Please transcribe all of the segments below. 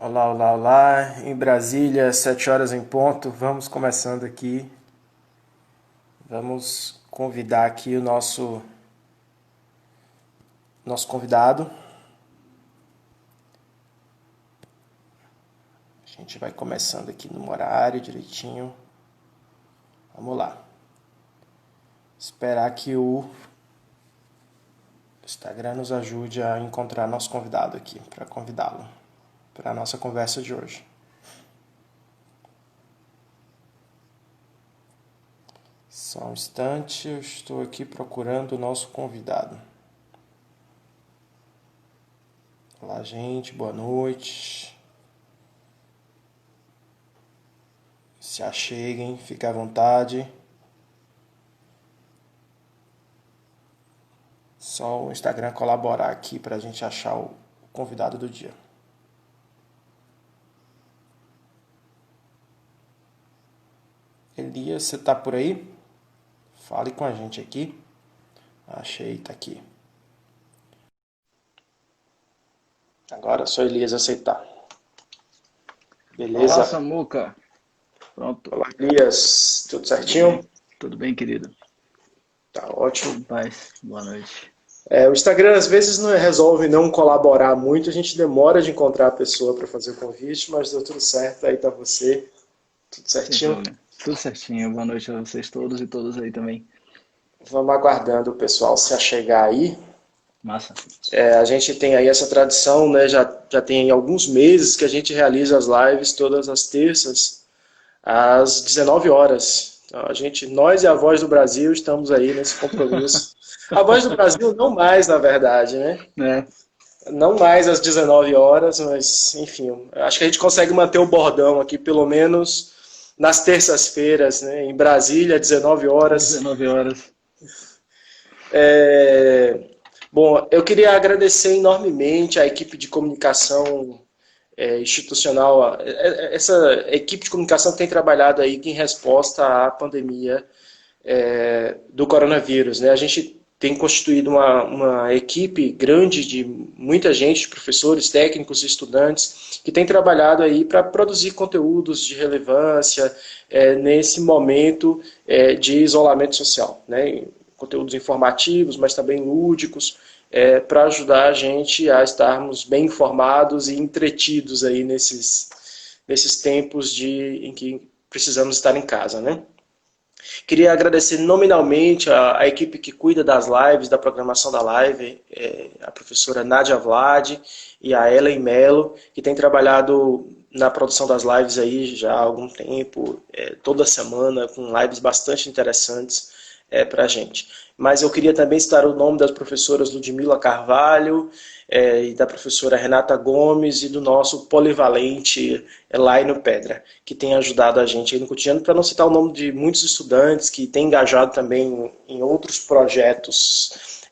Olá, olá, olá. Em Brasília, 7 horas em ponto. Vamos começando aqui. Vamos convidar aqui o nosso convidado. A gente vai começando aqui no horário direitinho. Vamos lá. Esperar que o Instagram nos ajude a encontrar nosso convidado aqui, para convidá-lo para a nossa conversa de hoje. Só um instante, eu estou aqui procurando o nosso convidado. Olá, gente, boa noite. Se acheguem, fiquem à vontade. Só o Instagram colaborar aqui para a gente achar o convidado do dia. Elias, você tá por aí? Fale com a gente aqui. Achei, tá aqui. Agora é só Elias aceitar. Beleza? Olá, Samuca. Pronto. Olá, Elias. Tudo certinho? Tudo bem, querido? Tá ótimo. Tudo em paz. Boa noite. O Instagram às vezes não resolve não colaborar muito, a gente demora de encontrar a pessoa para fazer o convite, mas deu tudo certo, aí tá você. Tudo Sem certinho? problema. Tudo certinho. Boa noite a vocês todos e todas aí também. Vamos aguardando o pessoal se achegar aí. Massa. A gente tem aí essa tradição, né? Já tem alguns meses que a gente realiza as lives todas as terças, às 19 horas. Então, nós e a Voz do Brasil estamos aí nesse compromisso. A Voz do Brasil não mais, na verdade, né? É, Não mais às 19 horas, mas, enfim, acho que a gente consegue manter o bordão aqui, pelo menos nas terças-feiras, né? Em Brasília, 19 horas. 19 horas. Bom, eu queria agradecer enormemente à equipe de comunicação institucional, essa equipe de comunicação que tem trabalhado aí em resposta à pandemia do coronavírus, né? A gente tem constituído uma equipe grande de muita gente, professores, técnicos e estudantes, que tem trabalhado aí para produzir conteúdos de relevância nesse momento de isolamento social, né? Conteúdos informativos, mas também lúdicos, para ajudar a gente a estarmos bem informados e entretidos aí nesses tempos em que precisamos estar em casa, né? Queria agradecer nominalmente a equipe que cuida das lives, da programação da live, a professora Nádia Vlad e a Ellen Mello, que tem trabalhado na produção das lives aí já há algum tempo, toda semana, com lives bastante interessantes para a gente. Mas eu queria também citar o nome das professoras Ludmila Carvalho, e da professora Renata Gomes e do nosso polivalente Elaino Pedra, que tem ajudado a gente aí no cotidiano, para não citar o nome de muitos estudantes que têm engajado também em outros projetos.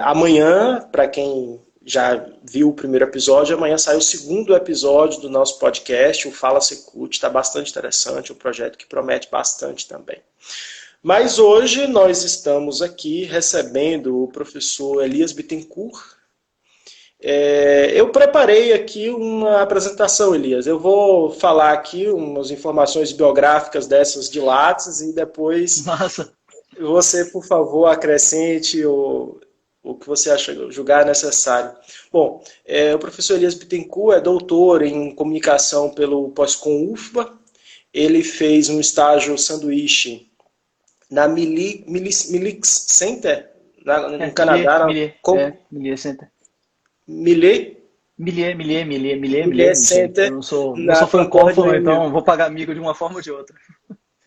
Amanhã, para quem já viu o primeiro episódio, amanhã sai o segundo episódio do nosso podcast, o Fala Secult, está bastante interessante, um projeto que promete bastante também. Mas hoje nós estamos aqui recebendo o professor Elias Bittencourt. Eu preparei aqui uma apresentação, Elias. Eu vou falar aqui umas informações biográficas dessas de Lattes e depois Massa. você, por favor, acrescente o que você acha, julgar necessário. Bom, o professor Elias Bittencourt é doutor em comunicação pelo Pós-Com UFBA. Ele fez um estágio sanduíche na Milix Center, no Canadá. Millier Center. Millet Eu Center não sou na francófono, então vou pagar amigo de uma forma ou de outra.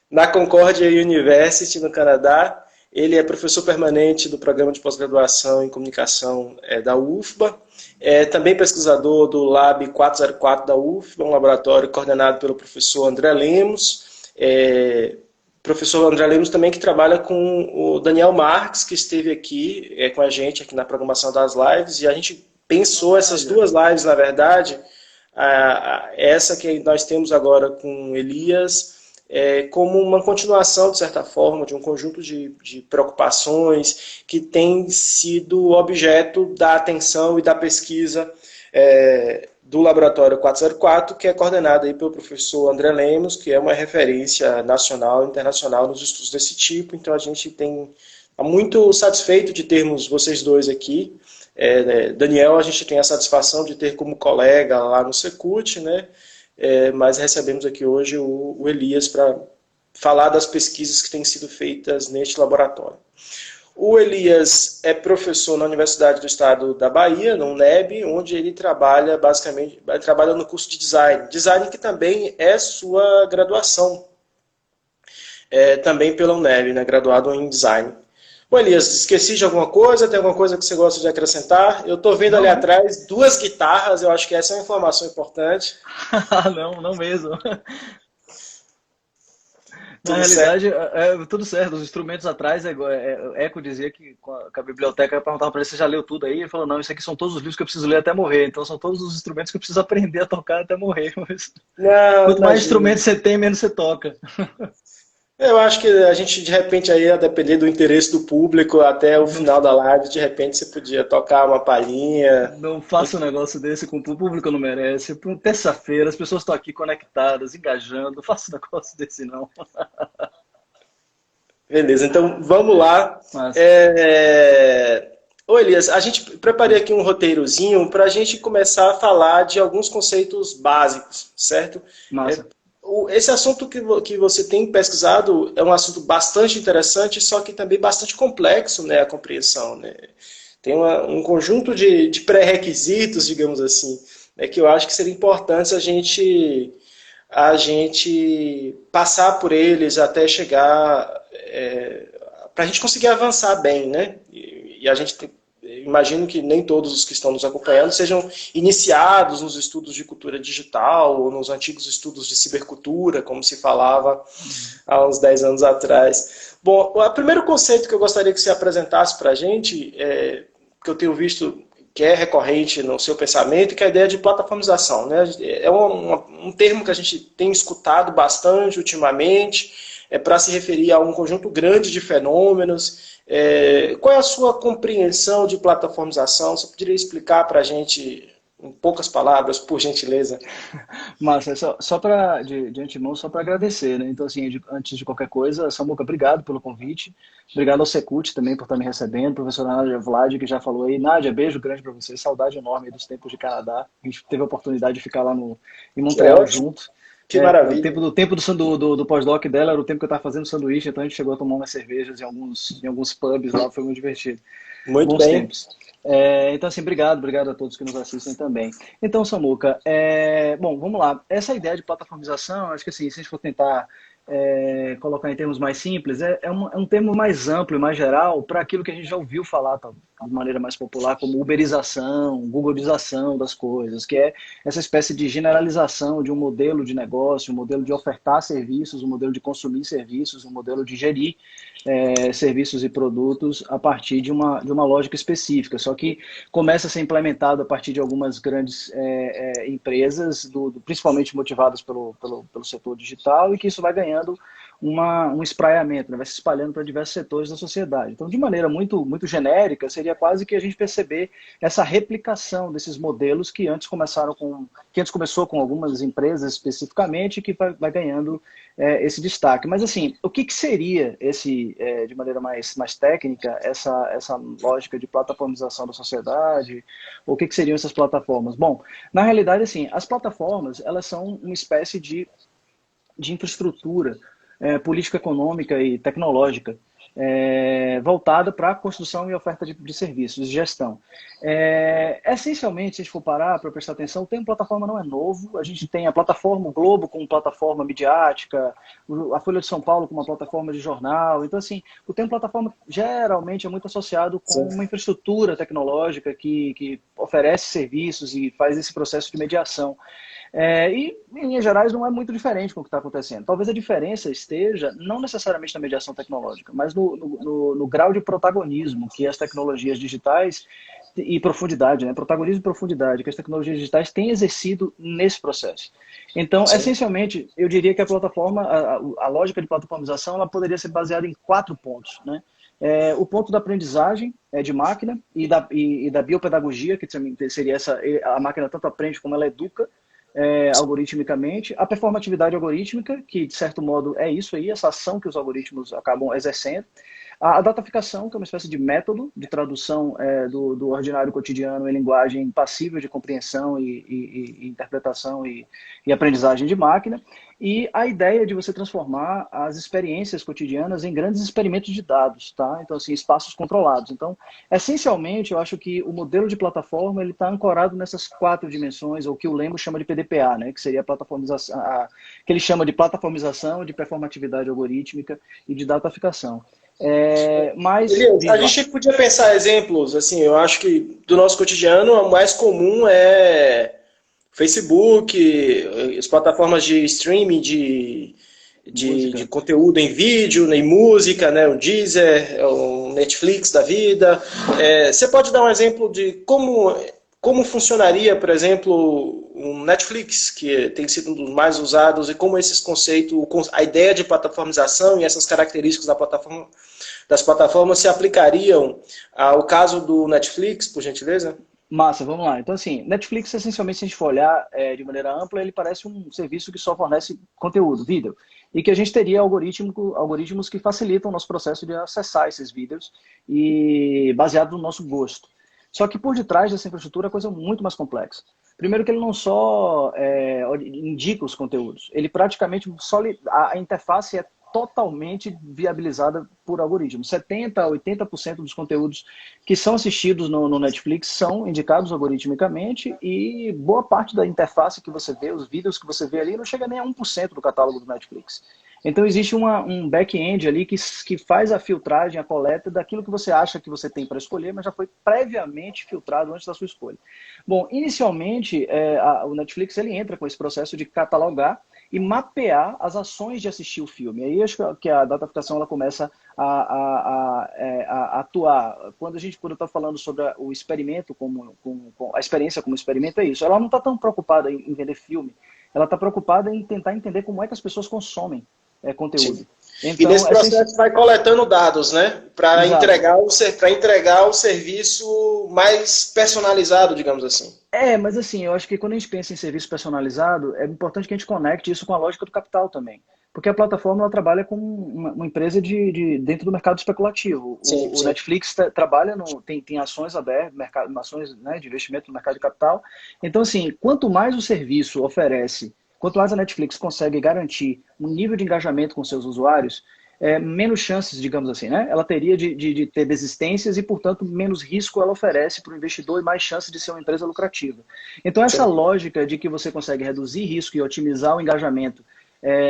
na Concordia University, no Canadá. Ele é professor permanente do programa de pós-graduação em comunicação da UFBA. É também pesquisador do Lab 404 da UFBA, um laboratório coordenado pelo professor André Lemos. Professor André Lemos também que trabalha com o Daniel Marques, que esteve aqui com a gente aqui na programação das lives, e a gente pensou essas duas lives, na verdade, essa que nós temos agora com Elias, como uma continuação, de certa forma, de um conjunto de preocupações que tem sido objeto da atenção e da pesquisa do Laboratório 404, que é coordenado aí pelo professor André Lemos, que é uma referência nacional e internacional nos estudos desse tipo. Então, a gente está muito satisfeito de termos vocês dois aqui. Daniel, a gente tem a satisfação de ter como colega lá no Secult, né? Mas recebemos aqui hoje o Elias para falar das pesquisas que têm sido feitas neste laboratório. O Elias é professor na Universidade do Estado da Bahia, no UNEB, onde ele trabalha no curso de design. Design que também é sua graduação, também pela UNEB, né, graduado em design. Ô Elias, esqueci de alguma coisa? Tem alguma coisa que você gosta de acrescentar? Eu estou vendo ali atrás 2 guitarras, eu acho que essa é uma informação importante. Não mesmo. Na Tudo realidade, certo? tudo certo. Os instrumentos atrás, Eco dizia que com a biblioteca, eu perguntava para ele se já leu tudo aí. Ele falou, não, isso aqui são todos os livros que eu preciso ler até morrer. Então são todos os instrumentos que eu preciso aprender a tocar até morrer. Mas Não, quanto mais imagina. instrumentos você tem, menos você toca. Eu acho que a gente, de repente, aí, a depender do interesse do público, até o Não, final da live, de repente, você podia tocar uma palhinha. não faça um negócio desse com o público, não merece. Terça-feira, as pessoas estão aqui conectadas, engajando. Não faça um negócio desse, não. Beleza, então vamos lá. Mas, Ô Elias, a gente preparei aqui um roteirozinho para a gente começar a falar de alguns conceitos básicos, certo? massa. Esse assunto que você tem pesquisado é um assunto bastante interessante, só que também bastante complexo, né, a compreensão, né? Tem um conjunto de pré-requisitos, digamos assim, né, que eu acho que seria importante a gente passar por eles até chegar, para a gente conseguir avançar bem, né? E a gente imagino que nem todos os que estão nos acompanhando sejam iniciados nos estudos de cultura digital ou nos antigos estudos de cibercultura, como se falava há uns 10 anos atrás. Bom, o primeiro conceito que eu gostaria que você apresentasse para a gente, que eu tenho visto que é recorrente no seu pensamento, que é a ideia de plataformização, né? É um termo que a gente tem escutado bastante ultimamente, para se referir a um conjunto grande de fenômenos. Qual é a sua compreensão de plataformização? Você poderia explicar para a gente, em poucas palavras, por gentileza? Massa, só para de antemão, só para agradecer, né? Então, assim, antes de qualquer coisa, Samuca, obrigado pelo convite. Obrigado ao Secult também por estar me recebendo. Professora Nádia Vlad, que já falou aí. Nádia, beijo grande para você. Saudade enorme aí dos tempos de Canadá. A gente teve a oportunidade de ficar lá em Que Montreal ótimo, junto. que O maravilha. tempo do pós-doc dela era o tempo que eu estava fazendo sanduíche, então a gente chegou a tomar umas cervejas em alguns pubs lá, foi muito divertido. Muito Bons bem. tempos. Então, assim, obrigado a todos que nos assistem também. Então, Samuca, bom, vamos lá. Essa ideia de plataformização, acho que assim, se a gente for tentar colocar em termos mais simples, é um termo mais amplo e mais geral para aquilo que a gente já ouviu falar de maneira mais popular, como uberização, googlização das coisas, que é essa espécie de generalização de um modelo de negócio, um modelo de ofertar serviços, um modelo de consumir serviços, um modelo de gerir serviços e produtos a partir de uma lógica específica, só que começa a ser implementado a partir de algumas grandes empresas, principalmente motivadas pelo setor digital, e que isso vai ganhando um espraiamento, né? Vai se espalhando para diversos setores da sociedade. Então, de maneira muito, muito genérica, seria quase que a gente perceber essa replicação desses modelos que antes começou com algumas empresas especificamente, que vai ganhando esse destaque. Mas, assim, o que seria de maneira mais técnica, essa lógica de plataformização da sociedade? O que seriam essas plataformas? Bom, na realidade, assim, as plataformas, elas são uma espécie de infraestrutura política econômica e tecnológica voltada para a construção e oferta de serviços, de gestão. Essencialmente, se a gente for parar para prestar atenção, o termo plataforma não é novo. A gente tem a plataforma o Globo como plataforma midiática, a Folha de São Paulo como uma plataforma de jornal. Então, assim, o termo plataforma geralmente é muito associado com Sim. uma infraestrutura tecnológica que oferece serviços e faz esse processo de mediação. E, em linhas gerais, não é muito diferente com o que está acontecendo. Talvez a diferença esteja, não necessariamente na mediação tecnológica, mas no grau de protagonismo que as tecnologias digitais e profundidade, né? Protagonismo e profundidade que as tecnologias digitais têm exercido nesse processo. Então, Sim. essencialmente, eu diria que a plataforma, a lógica de plataformização, ela poderia ser baseada em 4 pontos, né? O ponto da aprendizagem de máquina e da biopedagogia, que também seria a máquina tanto aprende como ela educa algoritmicamente. A performatividade algorítmica, que de certo modo é isso aí, essa ação que os algoritmos acabam exercendo. A dataficação, que é uma espécie de método de tradução do ordinário cotidiano em linguagem passível de compreensão e interpretação e aprendizagem de máquina. E a ideia de você transformar as experiências cotidianas em grandes experimentos de dados, tá? Então, assim, espaços controlados. Então, essencialmente, eu acho que o modelo de plataforma ele está ancorado nessas 4 dimensões, ou que o Lembo chama de PDPA, né? Que seria a plataformização, que ele chama de plataformização, de performatividade algorítmica e de dataficação. A gente podia pensar exemplos, assim, eu acho que do nosso cotidiano o mais comum é Facebook, as plataformas de streaming de conteúdo em vídeo, em música, né, o Deezer, o Netflix da vida. Você pode dar um exemplo de como funcionaria, por exemplo, um Netflix, que tem sido um dos mais usados, e como esses conceitos, a ideia de plataformização e essas características das plataformas se aplicariam ao caso do Netflix, por gentileza? Massa, vamos lá. Então, assim, Netflix, essencialmente, se a gente for olhar de maneira ampla, ele parece um serviço que só fornece conteúdo, vídeo, e que a gente teria algoritmos que facilitam o nosso processo de acessar esses vídeos e baseado no nosso gosto. Só que por detrás dessa infraestrutura a coisa é muito mais complexa. Primeiro que ele não só indica os conteúdos, ele praticamente a interface é totalmente viabilizada por algoritmos. 70% a 80% dos conteúdos que são assistidos no Netflix são indicados algoritmicamente e boa parte da interface que você vê, os vídeos que você vê ali, não chega nem a 1% do catálogo do Netflix. Então existe um back-end ali que faz a filtragem, a coleta daquilo que você acha que você tem para escolher, mas já foi previamente filtrado antes da sua escolha. Bom, inicialmente o Netflix ele entra com esse processo de catalogar e mapear as ações de assistir o filme. Aí acho que a dataficação ela começa a atuar. Quando eu estou falando sobre o experimento, a experiência como experimento, é isso. Ela não está tão preocupada em vender filme, ela está preocupada em tentar entender como é que as pessoas consomem conteúdo. Então, e nesse processo vai coletando dados, né? Para entregar o serviço mais personalizado, digamos assim. Mas assim, eu acho que quando a gente pensa em serviço personalizado, é importante que a gente conecte isso com a lógica do capital também. Porque a plataforma ela trabalha com uma empresa dentro do mercado especulativo. Sim. Netflix trabalha, tem ações abertas, ações, né, de investimento no mercado de capital. Então, assim, quanto mais o serviço oferece, quanto mais a Netflix consegue garantir um nível de engajamento com seus usuários, menos chances, digamos assim, né? Ela teria de ter desistências e, portanto, menos risco ela oferece para o investidor e mais chances de ser uma empresa lucrativa. Então, essa lógica de que você consegue reduzir risco e otimizar o engajamento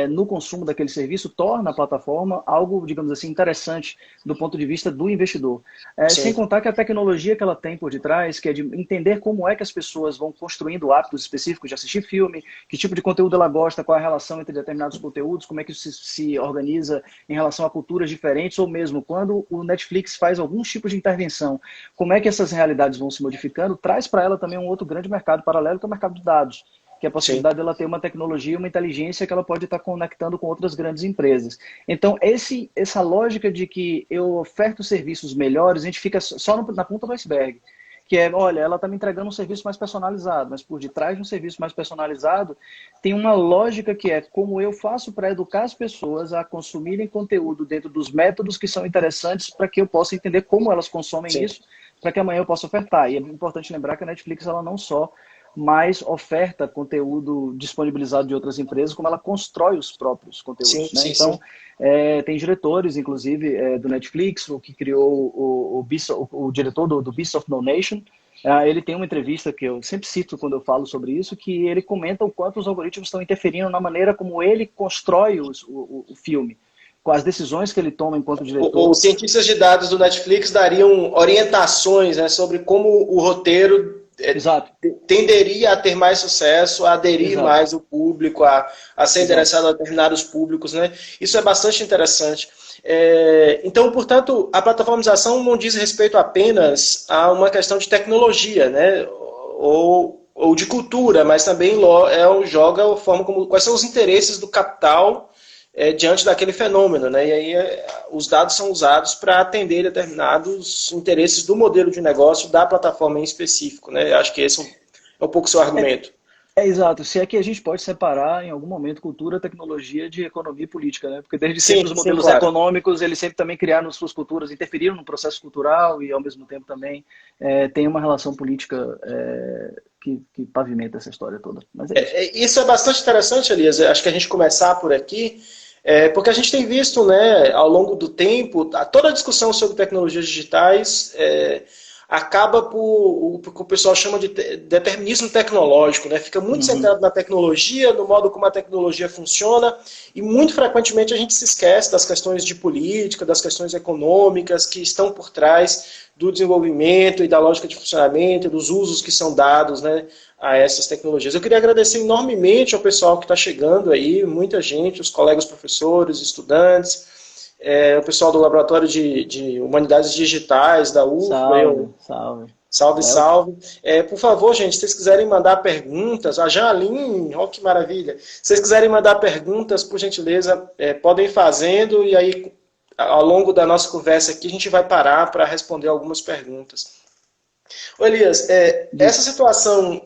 no consumo daquele serviço torna a plataforma algo, digamos assim, interessante do ponto de vista do investidor. Sem contar que a tecnologia que ela tem por detrás, que é de entender como é que as pessoas vão construindo hábitos específicos de assistir filme, que tipo de conteúdo ela gosta, qual é a relação entre determinados conteúdos, como é que isso se organiza em relação a culturas diferentes, ou mesmo quando o Netflix faz alguns tipos de intervenção, como é que essas realidades vão se modificando, traz para ela também um outro grande mercado paralelo, que é o mercado de dados, que é a possibilidade dela ter uma tecnologia, uma inteligência que ela pode estar conectando com outras grandes empresas. Então, essa lógica de que eu oferto serviços melhores, a gente fica só na ponta do iceberg, que olha, ela está me entregando um serviço mais personalizado, mas por detrás de um serviço mais personalizado, tem uma lógica que é como eu faço para educar as pessoas a consumirem conteúdo dentro dos métodos que são interessantes para que eu possa entender como elas consomem isso, para que amanhã eu possa ofertar. E é importante lembrar que a Netflix ela não só mais oferta conteúdo disponibilizado de outras empresas, como ela constrói os próprios conteúdos. Né? Então, tem diretores, inclusive, do Netflix, o que criou o diretor do Beast of No Nation. Ele tem uma entrevista que eu sempre cito quando eu falo sobre isso, que ele comenta o quanto os algoritmos estão interferindo na maneira como ele constrói o filme, com as decisões que ele toma enquanto diretor. Os cientistas de dados do Netflix dariam orientações, né, sobre como o roteiro tenderia a ter mais sucesso, a aderir mais o público, a ser interessado a determinados públicos, né? Isso é bastante interessante. Então, portanto, a plataformização não diz respeito apenas a uma questão de tecnologia, né? ou de cultura, mas também joga a forma quais são os interesses do capital diante daquele fenômeno, né? E aí os dados são usados para atender determinados interesses do modelo de negócio da plataforma em específico, né? Acho que esse é um pouco o seu argumento. Exato. Se é que a gente pode separar em algum momento cultura, tecnologia de economia e política, né? Porque desde sempre Sim, os sim, modelos claro. econômicos, eles sempre também criaram suas culturas, interferiram no processo cultural e ao mesmo tempo também tem uma relação política que pavimenta essa história toda. Mas é isso. Isso é bastante interessante, Elias. Acho que a gente começar por aqui, porque a gente tem visto, né, ao longo do tempo, toda a discussão sobre tecnologias digitais acaba por o que o pessoal chama de determinismo tecnológico, né? Fica muito Uhum. centrado na tecnologia, no modo como a tecnologia funciona, e muito frequentemente a gente se esquece das questões de política, das questões econômicas que estão por trás do desenvolvimento e da lógica de funcionamento, dos usos que são dados, né, a essas tecnologias. Eu queria agradecer enormemente ao pessoal que está chegando aí, muita gente, os colegas professores, estudantes, o pessoal do Laboratório de Humanidades Digitais, da UFBA, Salve, salve. salve, Léo? salve. Por favor, gente, se vocês quiserem mandar perguntas, a Jalim, olha que maravilha, se vocês quiserem mandar perguntas, por gentileza, podem ir fazendo, e aí, ao longo da nossa conversa aqui, a gente vai parar para responder algumas perguntas. Ô Elias, essa Diga. situação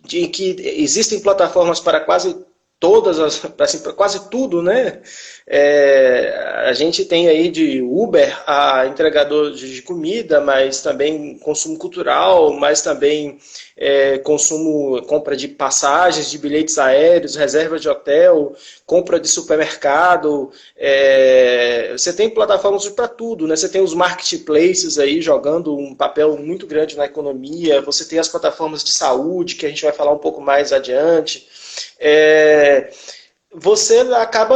de que existem plataformas para quase todas as, assim, para quase tudo, né? A gente tem aí de Uber a entregador de comida, mas também consumo cultural, mas também consumo, compra de passagens, de bilhetes aéreos, reserva de hotel, compra de supermercado. Você tem plataformas para tudo, né? Você tem os marketplaces aí jogando um papel muito grande na economia. Você tem as plataformas de saúde, que a gente vai falar um pouco mais adiante.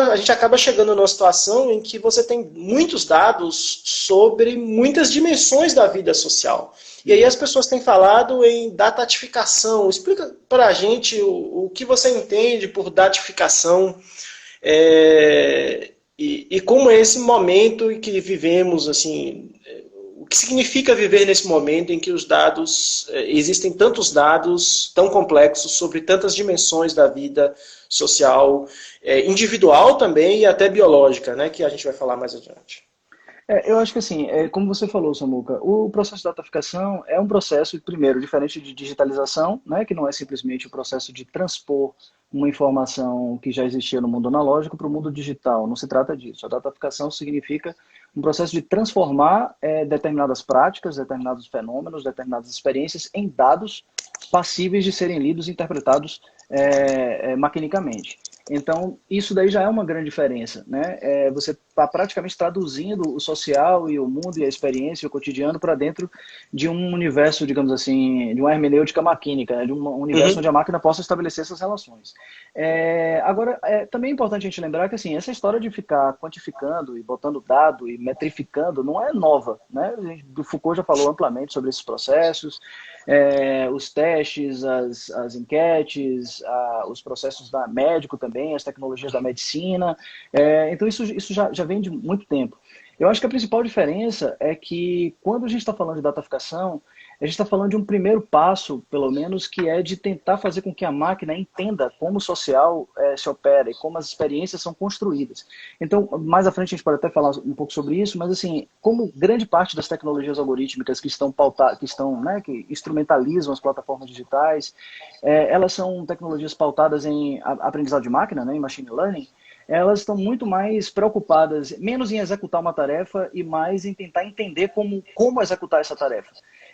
A gente acaba chegando numa situação em que você tem muitos dados sobre muitas dimensões da vida social. E aí as pessoas têm falado em datificação. Explica para a gente o que você entende por datificação e como é esse momento em que vivemos, assim, o que significa viver nesse momento em que os dados, existem tantos dados tão complexos sobre tantas dimensões da vida social, individual também e até biológica, né, que a gente vai falar mais adiante. Eu acho que assim, como você falou, Samuca, o processo de dataficação é um processo, primeiro, diferente de digitalização, né, que não é simplesmente o processo de transpor uma informação que já existia no mundo analógico para o mundo digital. Não se trata disso. A dataficação significa um processo de transformar determinadas práticas, determinados fenômenos, determinadas experiências em dados passíveis de serem lidos e interpretados maquinicamente. Então, isso daí já é uma grande diferença, né? Você está praticamente traduzindo o social e o mundo e a experiência e o cotidiano para dentro de um universo, digamos assim, de uma hermenêutica maquínica, né? De um universo onde a máquina possa estabelecer essas relações. Agora, também é importante a gente lembrar que assim, essa história de ficar quantificando e botando dado e metrificando não é nova, né? O Foucault já falou amplamente sobre esses processos, os testes, as enquetes, os processos da médico também, as tecnologias da medicina. Então isso já vem de muito tempo. Eu acho que a principal diferença é que quando a gente está falando de dataficação, a gente está falando de um primeiro passo, pelo menos, que é de tentar fazer com que a máquina entenda como o social se opera e como as experiências são construídas. Então, mais à frente a gente pode até falar um pouco sobre isso, mas assim, como grande parte das tecnologias algorítmicas que estão pautadas, que instrumentalizam as plataformas digitais, elas são tecnologias pautadas em aprendizado de máquina, né, em machine learning. Elas estão muito mais preocupadas, menos em executar uma tarefa e mais em tentar entender como executar essa tarefa.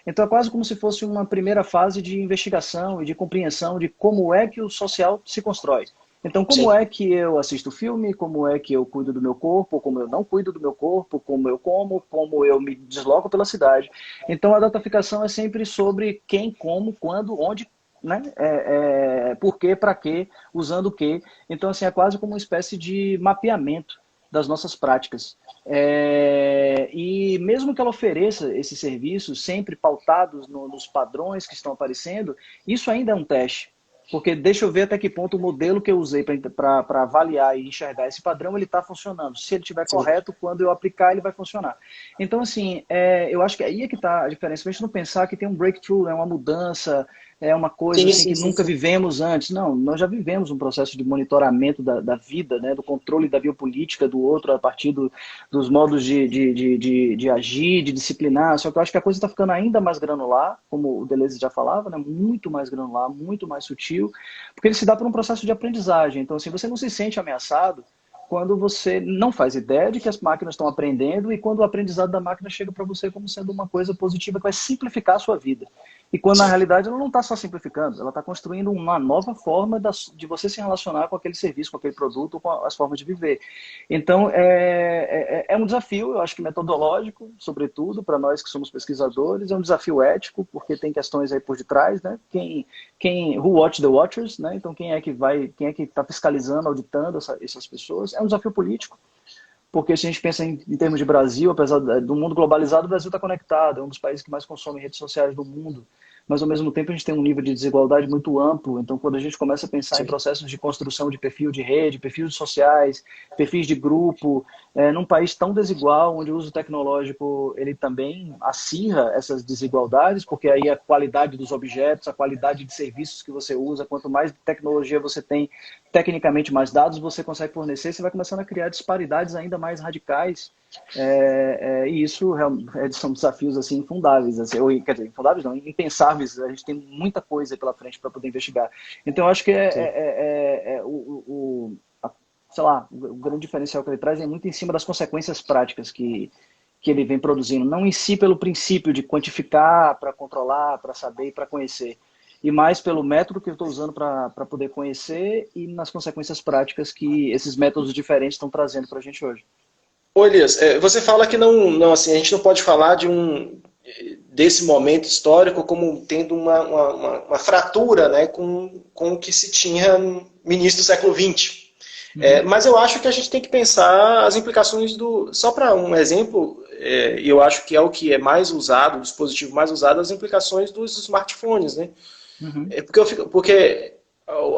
Então é quase como se fosse uma primeira fase de investigação e de compreensão de como é que o social se constrói. Então, como Sim. é que eu assisto filme, como é que eu cuido do meu corpo, como eu não cuido do meu corpo, como eu como eu me desloco pela cidade. Então, a dataficação é sempre sobre quem, como, quando, onde, né? Por quê, para quê, usando o quê. Então, assim, é quase como uma espécie de mapeamento das nossas práticas. E mesmo que ela ofereça esses serviços sempre pautados nos padrões que estão aparecendo, isso ainda é um teste. Porque deixa eu ver até que ponto o modelo que eu usei para avaliar e enxergar esse padrão, ele está funcionando. Se ele estiver Sim. correto, quando eu aplicar, ele vai funcionar. Então, assim, eu acho que aí é que está a diferença. A gente não pensar que tem um breakthrough, uma mudança, é uma coisa Sim, assim sim, que sim, nunca sim. vivemos antes. Não, nós já vivemos um processo de monitoramento da vida, né, do controle da biopolítica do outro a partir dos modos de agir, de disciplinar. Só que eu acho que a coisa está ficando ainda mais granular, como o Deleuze já falava, né, muito mais granular, muito mais sutil, porque ele se dá por um processo de aprendizagem. Então, assim, você não se sente ameaçado quando você não faz ideia de que as máquinas estão aprendendo e quando o aprendizado da máquina chega para você como sendo uma coisa positiva que vai simplificar a sua vida. E quando na Sim. realidade ela não está só simplificando, ela está construindo uma nova forma de você se relacionar com aquele serviço, com aquele produto, com as formas de viver. Então é um desafio, eu acho que metodológico, sobretudo para nós que somos pesquisadores, é um desafio ético, porque tem questões aí por detrás, né? Who watch the watchers, né? Então quem é que está fiscalizando, auditando essas pessoas? É um desafio político, porque se a gente pensa em termos de Brasil, apesar do mundo globalizado, o Brasil está conectado, é um dos países que mais consome redes sociais do mundo, mas ao mesmo tempo a gente tem um nível de desigualdade muito amplo, então quando a gente começa a pensar em Sim. processos de construção de perfil de rede, perfis sociais, perfis de grupo, num país tão desigual, onde o uso tecnológico ele também acirra essas desigualdades, porque aí a qualidade dos objetos, a qualidade de serviços que você usa, quanto mais tecnologia você tem, tecnicamente mais dados você consegue fornecer, você vai começando a criar disparidades ainda mais radicais, e isso são desafios assim infundáveis, assim, quer dizer, infundáveis não, impensáveis. A gente tem muita coisa pela frente para poder investigar. Então, eu acho que Sim. sei lá, o grande diferencial que ele traz é muito em cima das consequências práticas que ele vem produzindo, não em si pelo princípio de quantificar, para controlar, para saber e para conhecer, e mais pelo método que eu estou usando para poder conhecer e nas consequências práticas que esses métodos diferentes estão trazendo para a gente hoje. Ô, Elias, você fala que não, assim, a gente não pode falar desse momento histórico como tendo uma fratura, né, com o que se tinha no início do século XX. Uhum. Mas eu acho que a gente tem que pensar as implicações só para um exemplo, e eu acho que é o que é mais usado, o dispositivo mais usado, as implicações dos smartphones, né? Uhum. Porque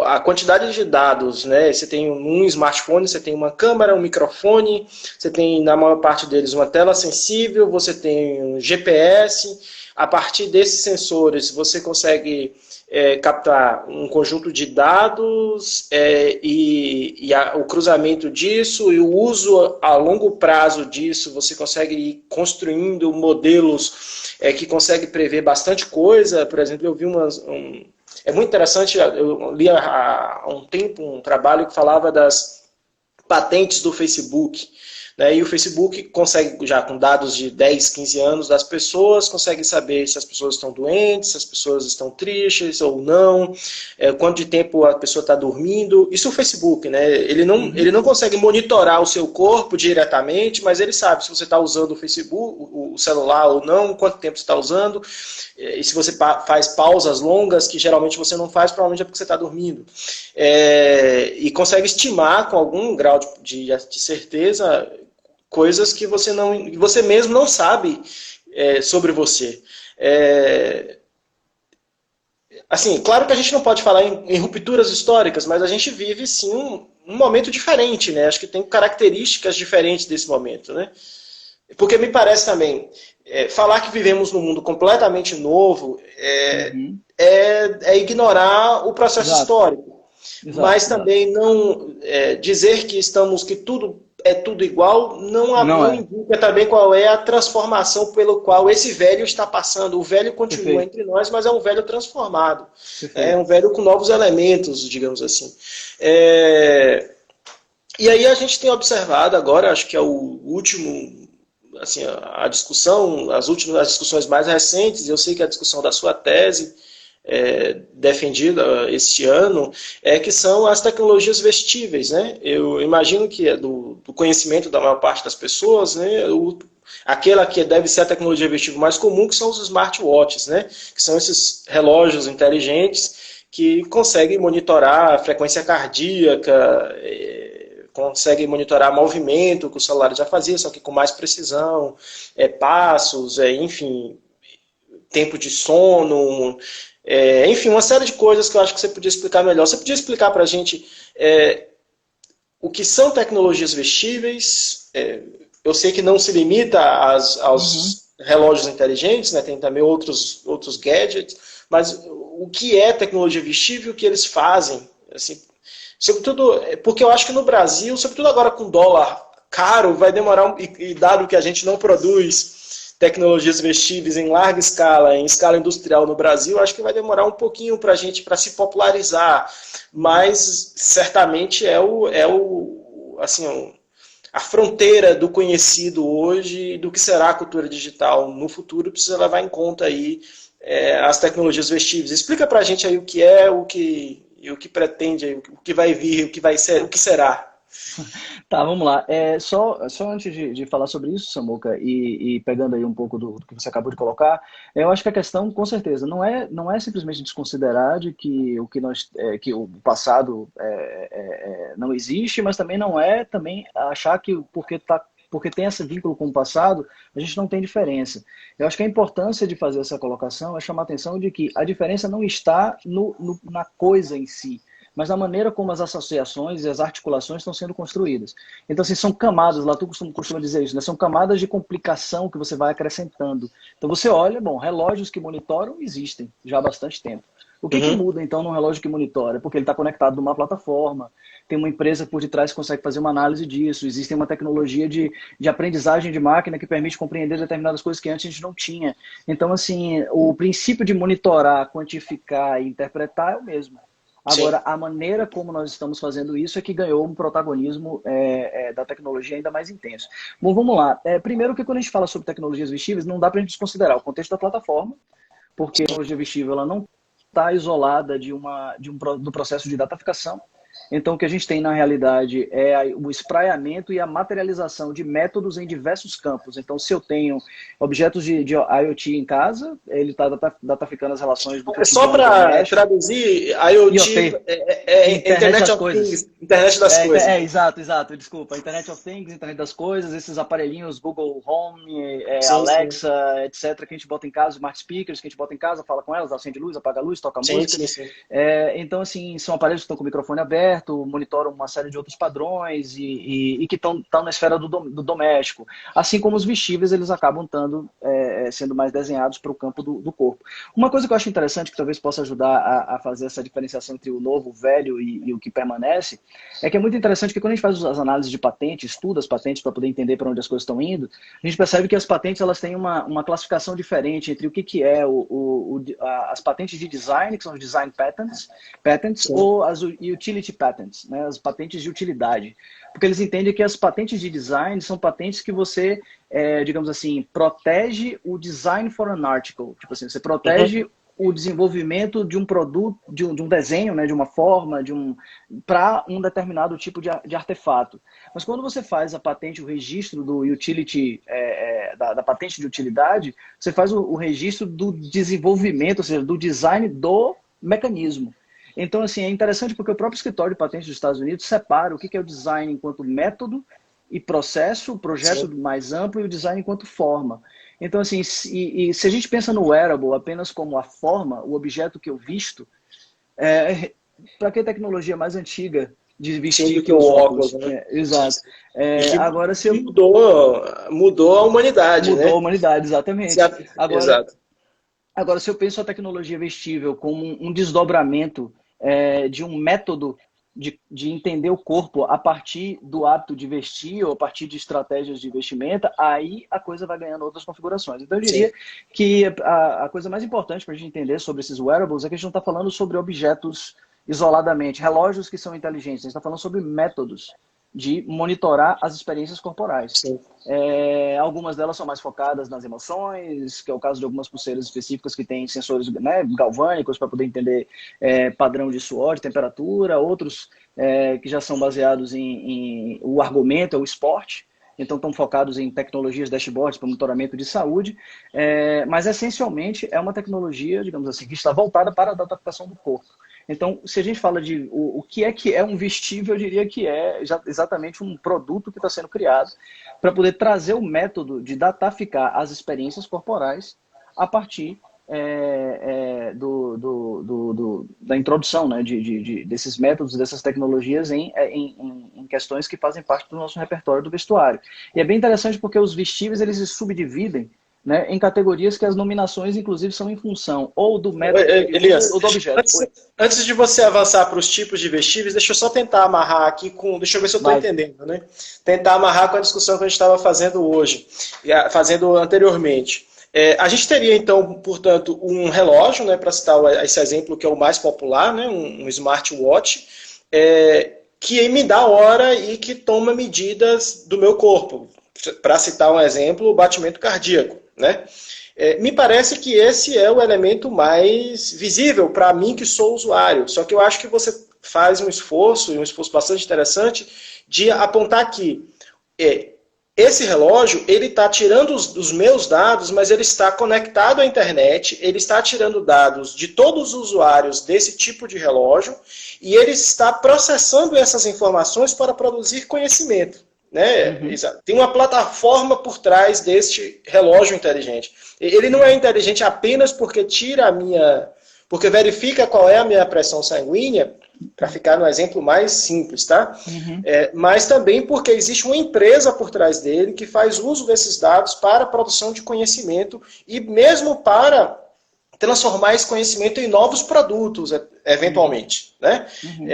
a quantidade de dados, né? Você tem um smartphone, você tem uma câmera, um microfone, você tem na maior parte deles uma tela sensível, você tem um GPS. A partir desses sensores você consegue captar um conjunto de dados o cruzamento disso e o uso a longo prazo disso, você consegue ir construindo modelos que conseguem prever bastante coisa. Por exemplo, eu vi é muito interessante, eu li há um tempo um trabalho que falava das patentes do Facebook. Né? E o Facebook consegue, já com dados de 10, 15 anos das pessoas, consegue saber se as pessoas estão doentes, se as pessoas estão tristes ou não, quanto de tempo a pessoa está dormindo. Isso é o Facebook, né? Ele Uhum. não consegue monitorar o seu corpo diretamente, mas ele sabe se você está usando o Facebook, o celular ou não, quanto tempo você está usando, e se você faz pausas longas, que geralmente você não faz, provavelmente é porque você está dormindo. E consegue estimar com algum grau de certeza coisas que você mesmo não sabe sobre você. Assim, claro que a gente não pode falar em rupturas históricas, mas a gente vive sim um momento diferente, né? Acho que tem características diferentes desse momento, né? Porque me parece também, falar que vivemos num mundo completamente novo Uhum. é ignorar o processo Exato, histórico. exato, Mas exato. também não dizer que tudo é tudo igual, Não não é. indica também qual é a transformação pelo qual esse velho está passando. O velho continua Perfeito, entre nós, mas é um velho transformado. É perfeito. um velho com novos elementos, digamos assim. É, e aí a gente tem observado agora, acho que é o último, assim, a discussão, as discussões mais recentes, eu sei que a discussão da sua tese, defendida este ano, que são as tecnologias vestíveis, né? Eu imagino que é do conhecimento da maior parte das pessoas, né? Aquela que deve ser a tecnologia vestível mais comum, que são os smartwatches, né? Que são esses relógios inteligentes que conseguem monitorar a frequência cardíaca, consegue monitorar movimento que o celular já fazia, só que com mais precisão, passos, enfim, tempo de sono, enfim, uma série de coisas que eu acho que você podia explicar melhor. Você podia explicar para a gente o que são tecnologias vestíveis? Eu sei que não se limita Uhum. aos relógios inteligentes, né? Tem também outros gadgets, mas o que é tecnologia vestível, o que eles fazem. Assim, sobretudo, porque eu acho que no Brasil, sobretudo agora com dólar caro, vai demorar, e dado que a gente não produz tecnologias vestíveis em larga escala, em escala industrial no Brasil, acho que vai demorar um pouquinho para a gente para se popularizar. Mas certamente assim, a fronteira do conhecido hoje e do que será a cultura digital no futuro precisa levar em conta aí as tecnologias vestíveis. Explica para a gente aí o que é, o que pretende, o que vai vir, o que vai ser, o que será. Tá, vamos lá. Só antes de falar sobre isso, Samuca, e pegando aí um pouco do que você acabou de colocar, eu acho que a questão, com certeza, não é simplesmente desconsiderar de que que o passado não existe, mas também não é também achar que porque tem esse vínculo com o passado, a gente não tem diferença. Eu acho que a importância de fazer essa colocação é chamar a atenção de que a diferença não está na coisa em si, mas na maneira como as associações e as articulações estão sendo construídas. Então, assim, são camadas, lá tu costuma dizer isso, né? São camadas de complicação que você vai acrescentando. Então, você olha, bom, relógios que monitoram existem já há bastante tempo. O que Uhum. muda, então, num relógio que monitora? Porque ele está conectado numa plataforma, tem uma empresa por detrás que consegue fazer uma análise disso, existe uma tecnologia de aprendizagem de máquina que permite compreender determinadas coisas que antes a gente não tinha. Então, assim, o princípio de monitorar, quantificar e interpretar é o mesmo. Sim. Agora, a maneira como nós estamos fazendo isso é que ganhou um protagonismo da tecnologia ainda mais intenso. Bom, vamos lá. Primeiro que quando a gente fala sobre tecnologias vestíveis, não dá para a gente desconsiderar o contexto da plataforma, porque a tecnologia vestível ela não está isolada do processo de dataficação. Então, o que a gente tem na realidade é o espraiamento e a materialização de métodos em diversos campos. Então, se eu tenho objetos de IoT em casa, ele está dataficando as relações do Só cotidiano para doméstico. traduzir, IoT IoT, é Internet Internet das of Coisas. Things, Internet das coisas. Exato, desculpa. Internet of Things, Internet das Coisas, esses aparelhinhos Google Home, Sim, sim. Alexa, etc., que a gente bota em casa, smart speakers que a gente bota em casa, fala com elas, acende luz, apaga a luz, toca Sim, música. sim, sim. Então, assim, são aparelhos que estão com o microfone aberto, monitoram uma série de outros padrões e que estão na esfera do doméstico. Assim como os vestíveis, eles acabam sendo mais desenhados para o campo do corpo. Uma coisa que eu acho interessante, que talvez possa ajudar a fazer essa diferenciação entre o novo, o velho e o que permanece, é que é muito interessante que quando a gente faz as análises de patente, estuda as patentes para poder entender para onde as coisas estão indo, a gente percebe que as patentes elas têm uma classificação diferente entre o que é as patentes de design, que são os design patents Sim. ou as utility patents, né, as patentes de utilidade. Porque eles entendem que as patentes de design são patentes que você, digamos assim, protege o design for an article. Tipo assim, você Uhum. protege o desenvolvimento de um produto, de um desenho, né, de uma forma, para um determinado tipo de artefato. Mas quando você faz a patente, o registro do utility, da patente de utilidade, você faz o registro do desenvolvimento, ou seja, do design do mecanismo. Então, assim, é interessante porque o próprio escritório de patentes dos Estados Unidos separa o que é o design enquanto método e processo, o projeto Sim. mais amplo e o design enquanto forma. Então, assim, se a gente pensa no wearable apenas como a forma, o objeto que eu visto, para que tecnologia mais antiga de Sim, vestir do que que o os óculos, óculos? né? Sim, Exato. sim. E que, Agora, se que eu mudou a humanidade, mudou a né? humanidade, Se exatamente. a- Agora, Exato. Agora, se eu penso a tecnologia vestível como um desdobramento de um método de entender o corpo a partir do hábito de vestir ou a partir de estratégias de vestimenta, aí a coisa vai ganhando outras configurações. Então, eu Sim. diria que a coisa mais importante para a gente entender sobre esses wearables é que a gente não está falando sobre objetos isoladamente, relógios que são inteligentes, a gente está falando sobre métodos de monitorar as experiências corporais. Sim. Algumas delas são mais focadas nas emoções, que é o caso de algumas pulseiras específicas que têm sensores, né, galvânicos para poder entender padrão de suor, de temperatura, outros que já são baseados em o argumento, é o esporte, então estão focados em tecnologias dashboards para monitoramento de saúde, mas essencialmente é uma tecnologia, digamos assim, que está voltada para a adaptação do corpo. Então, se a gente fala de o que é um vestível, eu diria que é exatamente um produto que está sendo criado para poder trazer o método de dataficar as experiências corporais a partir da introdução, né, desses métodos, dessas tecnologias em questões que fazem parte do nosso repertório do vestuário. E é bem interessante porque os vestíveis eles se subdividem né, em categorias que as nominações, inclusive, são em função ou do método Elias, ou do objeto. antes de você avançar para os tipos de vestíveis, deixa eu só tentar amarrar aqui com. Deixa eu ver se eu estou entendendo, né? Tentar amarrar com a discussão que a gente estava fazendo hoje, fazendo anteriormente. A gente teria, então, portanto, um relógio, né, para citar esse exemplo que é o mais popular, né, um smartwatch, que me dá hora e que toma medidas do meu corpo. Para citar um exemplo, o batimento cardíaco, né? Me parece que esse é o elemento mais visível para mim que sou usuário. Só que eu acho que você faz um esforço, e um esforço bastante interessante, de apontar que esse relógio, ele está tirando os meus dados, mas ele está conectado à internet, ele está tirando dados de todos os usuários desse tipo de relógio, e ele está processando essas informações para produzir conhecimento. Né? Uhum. Tem uma plataforma por trás deste relógio inteligente. Ele não é inteligente apenas porque tira a minha... porque verifica qual é a minha pressão sanguínea, para ficar no exemplo mais simples, tá? Uhum. Mas também porque existe uma empresa por trás dele que faz uso desses dados para a produção de conhecimento e mesmo para transformar esse conhecimento em novos produtos, eventualmente, né? Uhum.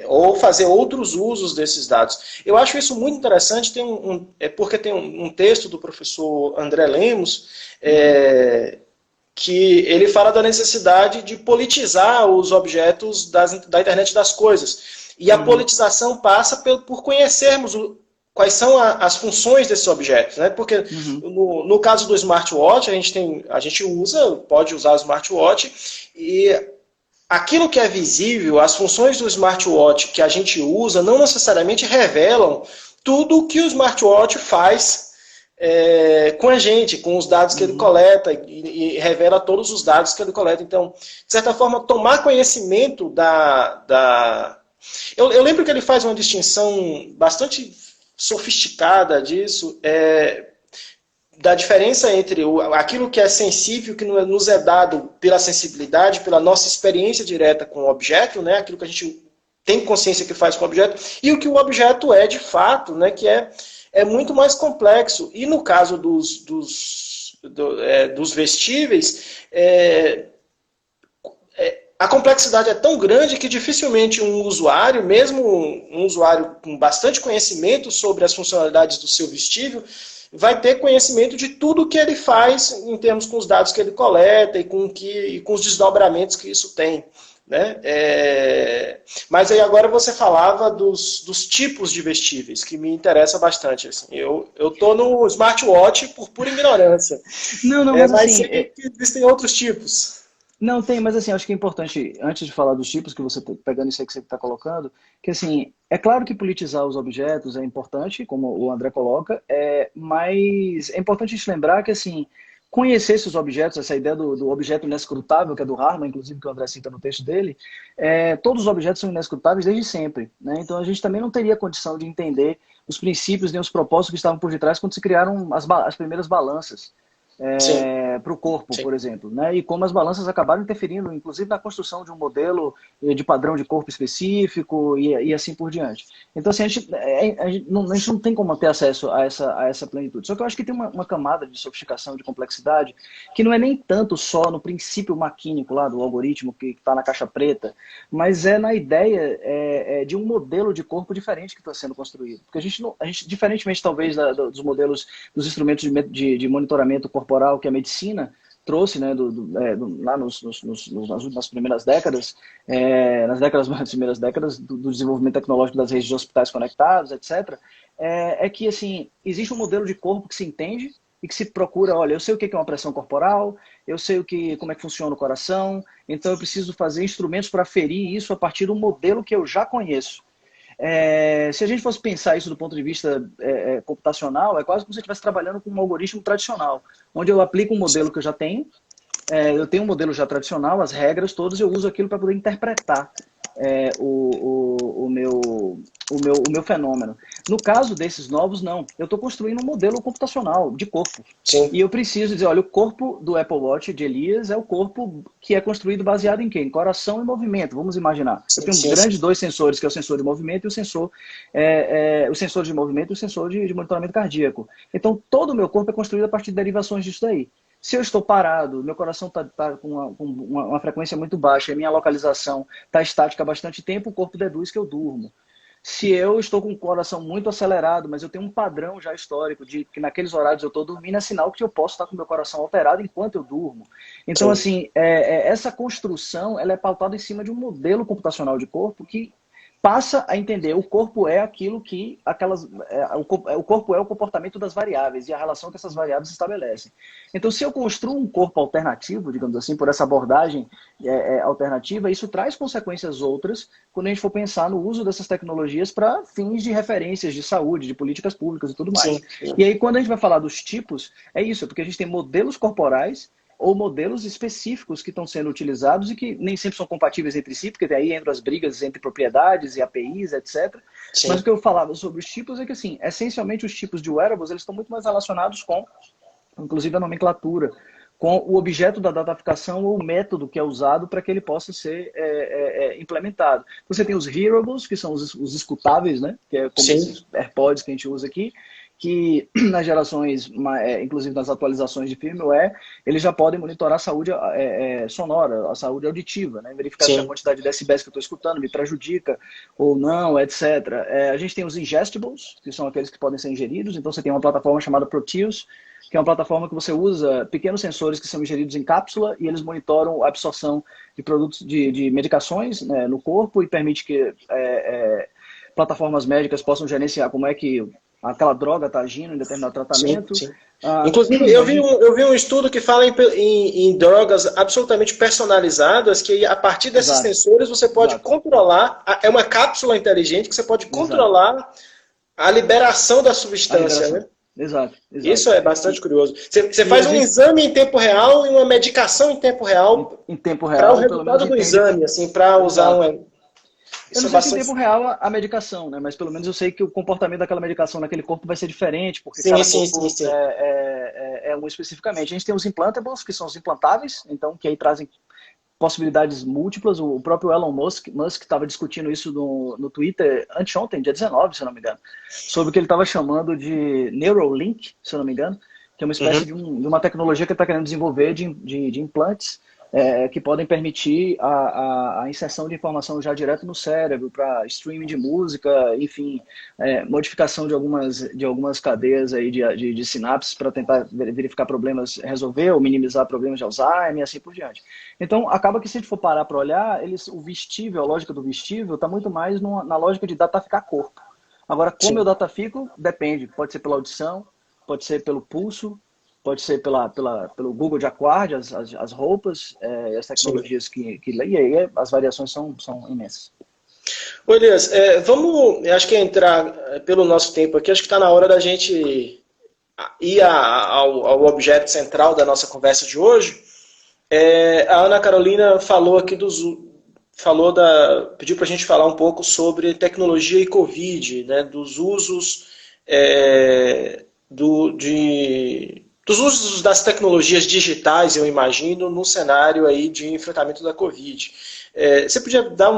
Ou fazer outros usos desses dados. Eu acho isso muito interessante, porque tem um texto do professor André Lemos, que ele fala da necessidade de politizar os objetos da internet das coisas. E a politização passa por conhecermos quais são as funções desses objetos, né? Porque no caso do smartwatch, a gente pode usar o smartwatch e aquilo que é visível, as funções do smartwatch que a gente usa não necessariamente revelam tudo o que o smartwatch faz com a gente, com os dados que ele coleta e revela todos os dados que ele coleta. Então, de certa forma, tomar conhecimento Eu lembro que ele faz uma distinção bastante sofisticada disso, da diferença entre aquilo que é sensível, que nos é dado pela sensibilidade, pela nossa experiência direta com o objeto, né, aquilo que a gente tem consciência que faz com o objeto, e o que o objeto é de fato, né, que é muito mais complexo. E no caso dos vestíveis, a complexidade é tão grande que dificilmente um usuário, mesmo um usuário com bastante conhecimento sobre as funcionalidades do seu vestível, vai ter conhecimento de tudo que ele faz em termos com os dados que ele coleta e com os desdobramentos que isso tem. Né? Mas aí agora você falava dos tipos de vestíveis, que me interessa bastante. Assim. Eu estou no smartwatch por pura ignorância. Não, mas assim, sei que existem outros tipos. Não, tem, mas assim, acho que é importante, antes de falar dos tipos, que você está pegando isso aí que você está colocando, que assim, é claro que politizar os objetos é importante, como o André coloca, mas é importante a gente lembrar que assim, conhecer esses objetos, essa ideia do objeto inescrutável, que é do Harman, inclusive, que o André cita no texto dele, todos os objetos são inescrutáveis desde sempre. Né? Então a gente também não teria condição de entender os princípios nem os propósitos que estavam por detrás quando se criaram as primeiras balanças. Para o corpo, por exemplo, né? E como as balanças acabaram interferindo, inclusive na construção de um modelo de padrão de corpo específico e assim por diante. Então, assim, a gente não tem como ter acesso a essa plenitude. Só que eu acho que tem uma camada de sofisticação, de complexidade, que não é nem tanto só no princípio maquínico lá do algoritmo que está na caixa preta, mas é na ideia de um modelo de corpo diferente que está sendo construído. Porque a gente diferentemente talvez dos modelos, dos instrumentos de monitoramento corporal que a medicina trouxe, né, lá nas primeiras décadas, nas primeiras décadas do desenvolvimento tecnológico das redes de hospitais conectados, etc., que assim, existe um modelo de corpo que se entende e que se procura, olha, eu sei o que é uma pressão corporal, eu sei como é que funciona o coração, então eu preciso fazer instrumentos para aferir isso a partir do modelo que eu já conheço. Se a gente fosse pensar isso do ponto de vista computacional, é quase como se você estivesse trabalhando com um algoritmo tradicional, onde eu aplico um modelo que eu já tenho, eu tenho um modelo já tradicional, as regras todas, eu uso aquilo para poder interpretar o meu fenômeno. No caso desses novos, não. Eu estou construindo um modelo computacional de corpo. Sim. E eu preciso dizer, olha, o corpo do Apple Watch de Elias é o corpo que é construído baseado em quê? Em coração e movimento, vamos imaginar. Eu tenho grandes dois sensores, que é o sensor de movimento e o sensor de movimento e o sensor de monitoramento cardíaco. Então, todo o meu corpo é construído a partir de derivações disso daí. Se eu estou parado, meu coração está com uma frequência muito baixa, a minha localização está estática há bastante tempo, o corpo deduz que eu durmo. Se eu estou com o coração muito acelerado, mas eu tenho um padrão já histórico de que naqueles horários eu estou dormindo, é sinal que eu posso estar com o meu coração alterado enquanto eu durmo. Então, assim, essa construção ela é pautada em cima de um modelo computacional de corpo que passa a entender o corpo é aquilo que o corpo é o comportamento das variáveis e a relação que essas variáveis estabelecem. Então, se eu construo um corpo alternativo, digamos assim, por essa abordagem alternativa, isso traz consequências outras quando a gente for pensar no uso dessas tecnologias para fins de referências de saúde, de políticas públicas e tudo mais. Sim. E aí, quando a gente vai falar dos tipos, é isso, porque a gente tem modelos corporais ou modelos específicos que estão sendo utilizados e que nem sempre são compatíveis entre si, porque daí entram as brigas entre propriedades e APIs, etc. Sim. Mas o que eu falava sobre os tipos é que, assim, essencialmente os tipos de wearables, eles estão muito mais relacionados com, inclusive, a nomenclatura, com o objeto da dataficação ou o método que é usado para que ele possa ser implementado. Você tem os hearables, que são os escutáveis, né? Que é como os AirPods que a gente usa aqui, que nas gerações, inclusive nas atualizações de firmware, eles já podem monitorar a saúde sonora, a saúde auditiva, né? Verificar se a quantidade de decibéis que eu estou escutando me prejudica ou não, etc. A gente tem os ingestibles, que são aqueles que podem ser ingeridos, então você tem uma plataforma chamada Proteus, que é uma plataforma que você usa pequenos sensores que são ingeridos em cápsula e eles monitoram a absorção de produtos, de medicações, né, no corpo e permite que plataformas médicas possam gerenciar como é que aquela droga está agindo em determinado tratamento. Sim. Inclusive, eu vi um estudo que fala em drogas absolutamente personalizadas, que a partir desses sensores você pode controlar, é uma cápsula inteligente que você pode controlar a liberação da substância, né? Exato. Isso é bastante curioso. Você faz um exame em tempo real e uma medicação em tempo real, para o resultado do exame, assim, para usar Eu não sei se em tempo real a medicação, né? Mas pelo menos eu sei que o comportamento daquela medicação naquele corpo vai ser diferente, porque cada corpo é um especificamente. A gente tem os implantables, que são os implantáveis, então que aí trazem possibilidades múltiplas. O próprio Elon Musk estava discutindo isso no Twitter anteontem, dia 19, se eu não me engano, sobre o que ele estava chamando de Neuralink, se eu não me engano, que é uma espécie de uma tecnologia que ele está querendo desenvolver de implantes que podem permitir a inserção de informação já direto no cérebro para streaming de música, enfim, modificação de algumas cadeias aí de sinapses para tentar verificar problemas, resolver ou minimizar problemas de Alzheimer e assim por diante. Então, acaba que se a gente for parar para olhar, o vestível, a lógica do vestível está muito mais na lógica de dataficar corpo. Agora, como eu datafico, depende. Pode ser pela audição, pode ser pelo pulso, pode ser pelo Google de Aquard, as roupas, as tecnologias e aí as variações são imensas. Ô Elias, vamos, acho que entrar pelo nosso tempo aqui, acho que está na hora da gente ir ao objeto central da nossa conversa de hoje. A Ana Carolina falou aqui pediu para a gente falar um pouco sobre tecnologia e Covid, né, dos usos dos usos das tecnologias digitais, eu imagino, no cenário aí de enfrentamento da Covid. Você podia dar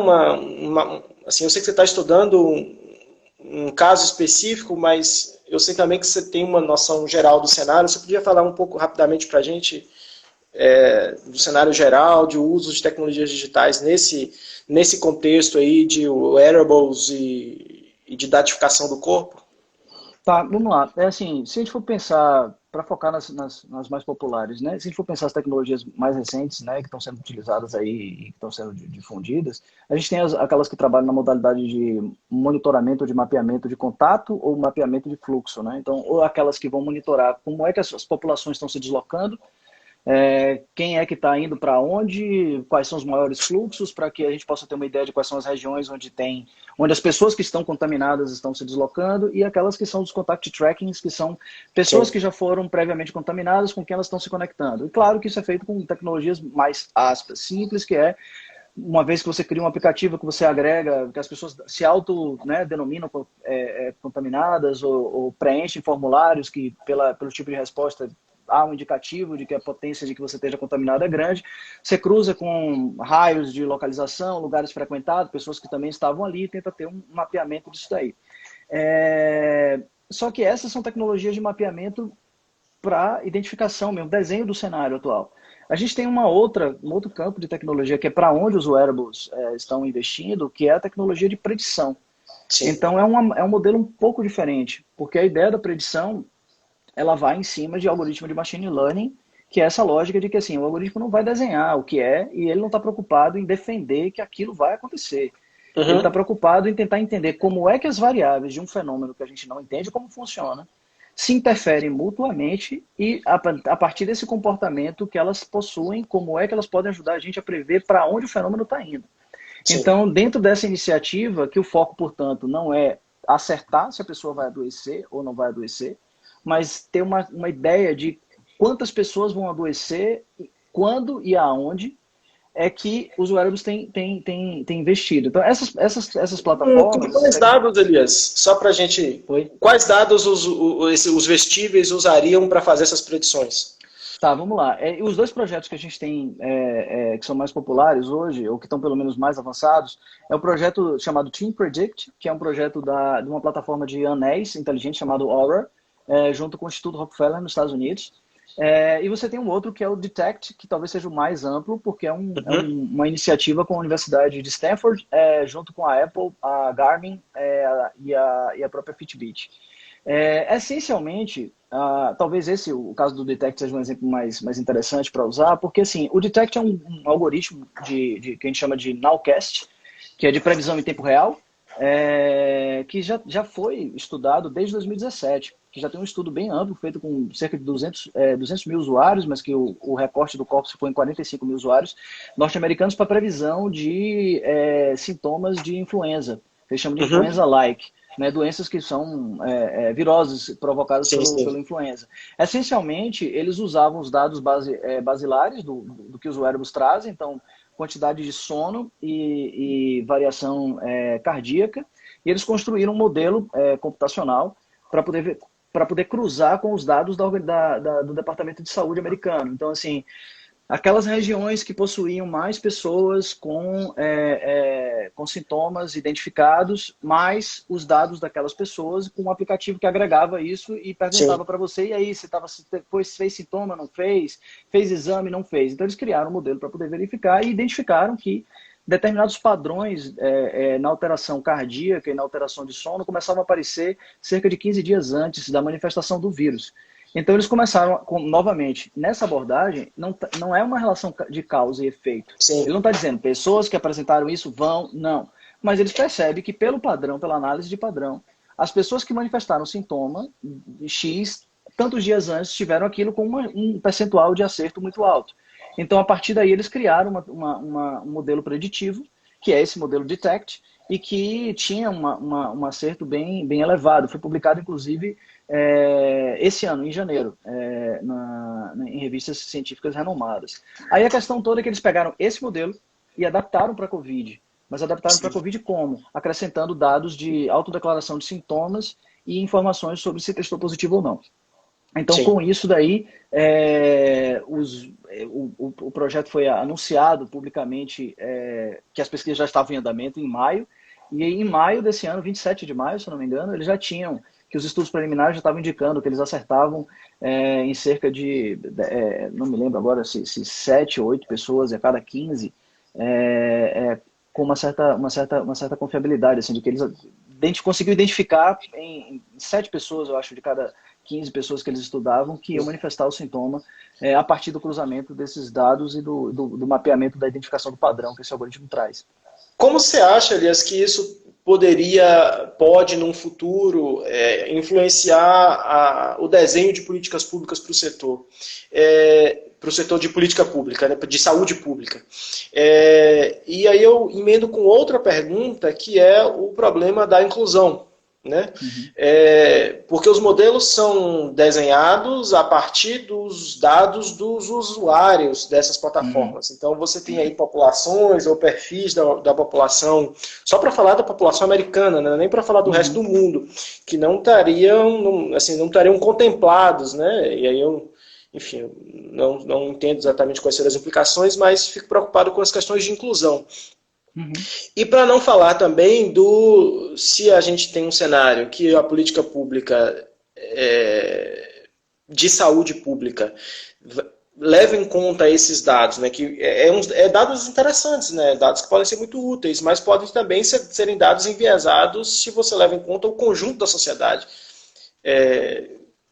assim, eu sei que você está estudando um caso específico, mas eu sei também que você tem uma noção geral do cenário. Você podia falar um pouco rapidamente para a gente do cenário geral, de uso de tecnologias digitais nesse contexto aí de wearables e de datificação do corpo? Tá, vamos lá. Assim, se a gente for pensar, para focar nas mais populares, né? Se a gente for pensar as tecnologias mais recentes, né, que estão sendo utilizadas aí e que estão sendo difundidas, a gente tem aquelas que trabalham na modalidade de monitoramento, de mapeamento de contato ou mapeamento de fluxo, né? Então, ou aquelas que vão monitorar como é que as populações estão se deslocando, quem é que está indo para onde, quais são os maiores fluxos, para que a gente possa ter uma ideia de quais são as regiões onde as pessoas que estão contaminadas estão se deslocando, e aquelas que são os contact trackings, que são pessoas que já foram previamente contaminadas, com quem elas estão se conectando. E claro que isso é feito com tecnologias mais simples, que uma vez que você cria um aplicativo que você agrega, que as pessoas se auto, né, denominam contaminadas ou preenchem formulários que, pelo tipo de resposta, há um indicativo de que a potência de que você esteja contaminado é grande. Você cruza com raios de localização, lugares frequentados, pessoas que também estavam ali, e tenta ter um mapeamento disso daí. Só que essas são tecnologias de mapeamento para identificação mesmo, desenho do cenário atual. A gente tem um outro campo de tecnologia que é para onde os wearables estão investindo, que é a tecnologia de predição. Sim. Então é um modelo um pouco diferente, porque a ideia da predição ela vai em cima de algoritmo de machine learning, que é essa lógica de que assim, o algoritmo não vai desenhar o que é e ele não está preocupado em defender que aquilo vai acontecer. Uhum. Ele está preocupado em tentar entender como é que as variáveis de um fenômeno que a gente não entende como funciona se interferem mutuamente e a partir desse comportamento que elas possuem, como é que elas podem ajudar a gente a prever para onde o fenômeno está indo. Sim. Então, dentro dessa iniciativa, que o foco, portanto, não é acertar se a pessoa vai adoecer ou não vai adoecer, mas ter uma ideia de quantas pessoas vão adoecer, quando e aonde é que os wearables têm investido. Então, essas plataformas... Quais dados, Elias? Só para a gente... Oi? Quais dados os vestíveis usariam para fazer essas predições? Tá, vamos lá. Os dois projetos que a gente tem, que são mais populares hoje, ou que estão pelo menos mais avançados, é o projeto chamado Team Predict, que é um projeto de uma plataforma de anéis inteligente chamado Aura, junto com o Instituto Rockefeller nos Estados Unidos. E você tem um outro que é o Detect, que talvez seja o mais amplo, porque é uma iniciativa com a Universidade de Stanford, junto com a Apple, a Garmin e a própria Fitbit. Essencialmente, talvez o caso do Detect seja um exemplo mais interessante para usar, porque assim, o Detect é um algoritmo que a gente chama de Nowcast, que é de previsão em tempo real, que já foi estudado desde 2017, que já tem um estudo bem amplo, feito com cerca de 200 mil usuários, mas que o recorte do corpus foi em 45 mil usuários norte-americanos para previsão de sintomas de influenza, que eles chamam de influenza-like, né, doenças que são viroses provocadas pela influenza. Essencialmente, eles usavam os dados basilares do que os wearables trazem, então quantidade de sono e variação cardíaca, e eles construíram um modelo computacional para poder cruzar com os dados do Departamento de Saúde americano. Então, assim, aquelas regiões que possuíam mais pessoas com sintomas identificados, mais os dados daquelas pessoas, com um aplicativo que agregava isso e perguntava para você, e aí, depois fez sintoma, não fez exame, não fez. Então, eles criaram um modelo para poder verificar e identificaram que determinados padrões na alteração cardíaca e na alteração de sono começavam a aparecer cerca de 15 dias antes da manifestação do vírus. Então, eles começaram, novamente, nessa abordagem, não é uma relação de causa e efeito. Sim. Ele não está dizendo, pessoas que apresentaram isso vão, não. Mas eles percebem que, pelo padrão, pela análise de padrão, as pessoas que manifestaram sintoma X, tantos dias antes, tiveram aquilo com um percentual de acerto muito alto. Então, a partir daí, eles criaram um modelo preditivo, que é esse modelo Detect, e que tinha um acerto bem elevado. Foi publicado, inclusive, esse ano, em janeiro, em revistas científicas renomadas. Aí a questão toda é que eles pegaram esse modelo e adaptaram para a Covid. Mas adaptaram para a Covid como? Acrescentando dados de autodeclaração de sintomas e informações sobre se testou positivo ou não. Então, com isso daí, o projeto foi anunciado publicamente que as pesquisas já estavam em andamento em maio, e em maio desse ano, 27 de maio, se não me engano, eles já tinham, que os estudos preliminares já estavam indicando que eles acertavam em cerca de, não me lembro agora, se 7 ou 8 pessoas a cada 15, com uma certa confiabilidade, assim, de que eles conseguiram identificar em 7 pessoas, eu acho, de cada 15 pessoas que eles estudavam, que iam manifestar o sintoma a partir do cruzamento desses dados e do mapeamento da identificação do padrão que esse algoritmo traz. Como você acha, Elias, que isso pode, num futuro, influenciar o desenho de políticas públicas para o setor? Para o setor de política pública, né, de saúde pública. E aí eu emendo com outra pergunta, que é o problema da inclusão. né? Uhum. Porque os modelos são desenhados a partir dos dados dos usuários dessas Uhum. plataformas. Então você tem aí populações ou perfis da população, só para falar da população americana, né? Nem para falar do resto Uhum. do mundo, que não estariam, assim, não estariam contemplados, né? E aí eu, enfim, não entendo exatamente quais serão as implicações, mas fico preocupado com as questões de inclusão. Uhum. E para não falar também do se a gente tem um cenário que a política pública de saúde pública leva em conta esses dados, né, que dados interessantes, né, dados que podem ser muito úteis, mas podem também serem dados enviesados se você leva em conta o conjunto da sociedade.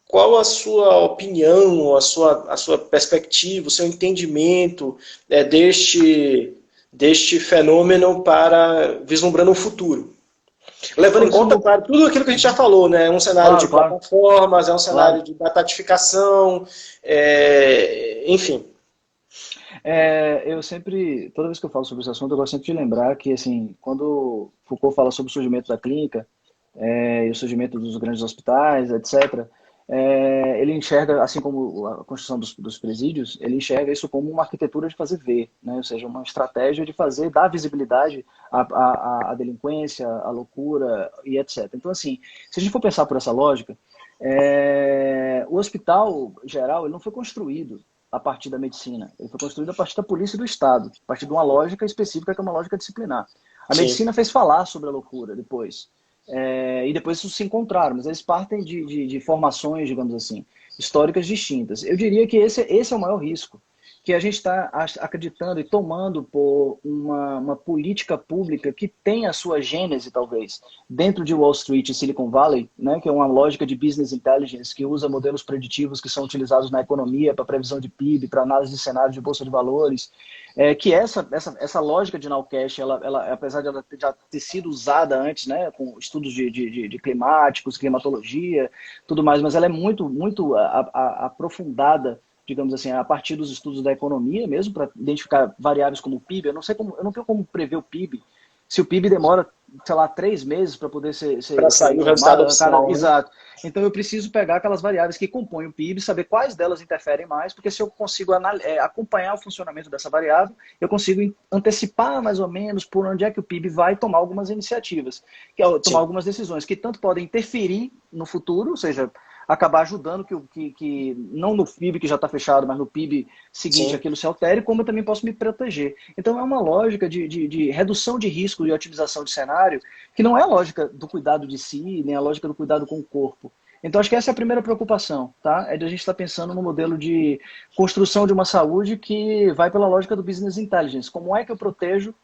Qual a sua opinião, a sua perspectiva, o seu entendimento deste fenômeno para vislumbrando o futuro? Levando em Ô, conta, Samuca, claro, tudo aquilo que a gente já falou, né? É um cenário de claro, claro, plataformas, é um cenário claro. de datatificação, enfim. Eu sempre, toda vez que eu falo sobre esse assunto, eu gosto sempre de lembrar que, assim, quando Foucault fala sobre o surgimento da clínica, e o surgimento dos grandes hospitais, etc., ele enxerga, assim como a construção dos presídios, ele enxerga isso como uma arquitetura de fazer ver, né? Ou seja, uma estratégia de fazer, dar visibilidade à delinquência, à loucura e etc. Então, assim, se a gente for pensar por essa lógica, o hospital geral ele não foi construído a partir da medicina, ele foi construído a partir da polícia e do Estado, a partir de uma lógica específica que é uma lógica disciplinar. A Sim, medicina fez falar sobre a loucura depois. E depois isso se encontraram, mas eles partem de formações, digamos assim, históricas distintas. Eu diria que esse é o maior risco, que a gente está acreditando e tomando por uma política pública que tem a sua gênese, talvez, dentro de Wall Street e Silicon Valley, né, que é uma lógica de business intelligence que usa modelos preditivos que são utilizados na economia para previsão de PIB, para análise de cenário de bolsa de valores, que essa lógica de nowcast, apesar de ela já ter sido usada antes, né, com estudos de climáticos, climatologia, tudo mais, mas ela é muito, muito aprofundada, digamos assim, a partir dos estudos da economia mesmo, para identificar variáveis como o PIB. Eu não tenho como prever o PIB. Se o PIB demora, sei lá, 3 meses para poder para ser sair o resultado informado, cara, oficial, né? exato. Então eu preciso pegar aquelas variáveis que compõem o PIB, saber quais delas interferem mais, porque se eu consigo acompanhar o funcionamento dessa variável, eu consigo antecipar mais ou menos por onde é que o PIB vai tomar algumas iniciativas, tomar Sim, algumas decisões que tanto podem interferir no futuro, ou seja, acabar ajudando que não no PIB que já está fechado, mas no PIB seguinte sim, aquilo se altere, como eu também posso me proteger. Então é uma lógica de redução de risco e otimização de cenário que não é a lógica do cuidado de si, nem a lógica do cuidado com o corpo. Então acho que essa é a primeira preocupação, tá? É de a gente estar pensando no modelo de construção de uma saúde que vai pela lógica do business intelligence. Como é que eu protejo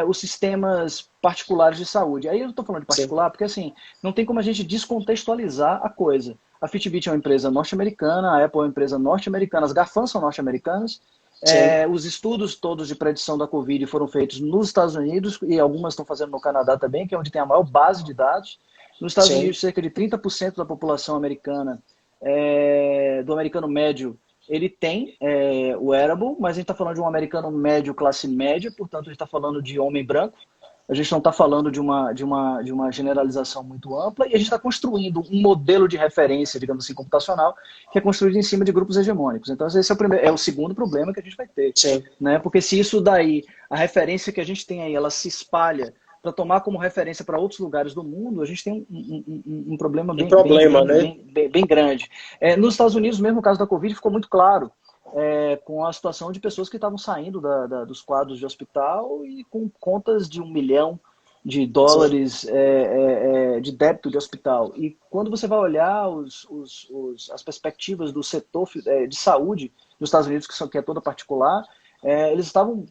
os sistemas particulares de saúde? Aí eu estou falando de sim, particular porque assim, não tem como a gente descontextualizar a coisa. A Fitbit é uma empresa norte-americana, a Apple é uma empresa norte-americana, as GAFAM são norte-americanas. sim, Os estudos todos de predição da Covid foram feitos nos Estados Unidos e algumas estão fazendo no Canadá também, que é onde tem a maior base de dados. Nos Estados sim, Unidos, cerca de 30% da população americana, do americano médio, ele tem o wearable, mas a gente está falando de um americano médio, classe média, portanto, a gente está falando de homem branco. A gente não está falando de uma generalização muito ampla e a gente está construindo um modelo de referência, digamos assim, computacional, que é construído em cima de grupos hegemônicos. Então, esse é o segundo problema que a gente vai ter. sim. Né? Porque se isso daí, a referência que a gente tem aí, ela se espalha para tomar como referência para outros lugares do mundo, a gente tem um problema Um bem, bem, problema, bem, né? bem, bem, bem grande. Nos Estados Unidos, mesmo no caso da Covid, ficou muito claro com a situação de pessoas que estavam saindo dos quadros de hospital e com contas de 1 milhão de Sim, dólares de débito de hospital. E quando você vai olhar as perspectivas do setor de saúde nos Estados Unidos, que é toda particular, eles estavam,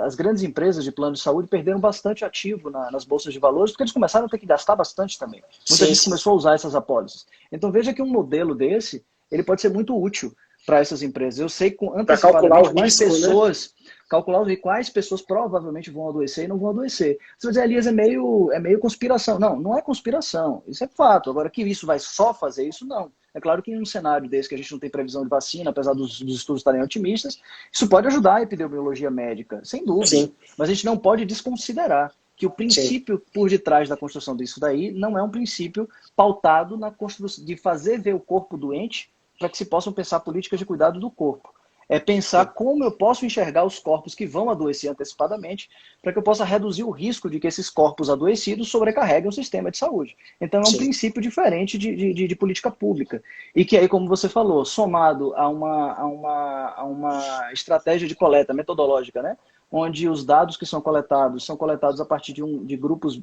as grandes empresas de plano de saúde perderam bastante ativo nas bolsas de valores, porque eles começaram a ter que gastar bastante também. Muita sim, gente sim. começou a usar essas apólices. Então veja que um modelo desse, ele pode ser muito útil para essas empresas. Eu sei Para calcular o antecipadamente risco, né? calcular quais pessoas provavelmente vão adoecer e não vão adoecer. Você vai dizer, Elias, é meio conspiração. Não, não é conspiração. Isso é fato. Agora, que isso vai só fazer isso, não. É claro que em um cenário desse que a gente não tem previsão de vacina, apesar dos estudos estarem otimistas, isso pode ajudar a epidemiologia médica, sem dúvida. Sim. Mas a gente não pode desconsiderar. que o princípio por detrás da construção disso daí não é um princípio pautado na construção de fazer ver o corpo doente para que se possam pensar políticas de cuidado do corpo. É pensar como eu posso enxergar os corpos que vão adoecer antecipadamente para que eu possa reduzir o risco de que esses corpos adoecidos sobrecarreguem o sistema de saúde. Então é um princípio diferente de política pública. E que aí, como você falou, somado a uma estratégia de coleta metodológica, né? Onde os dados que são coletados a partir de grupos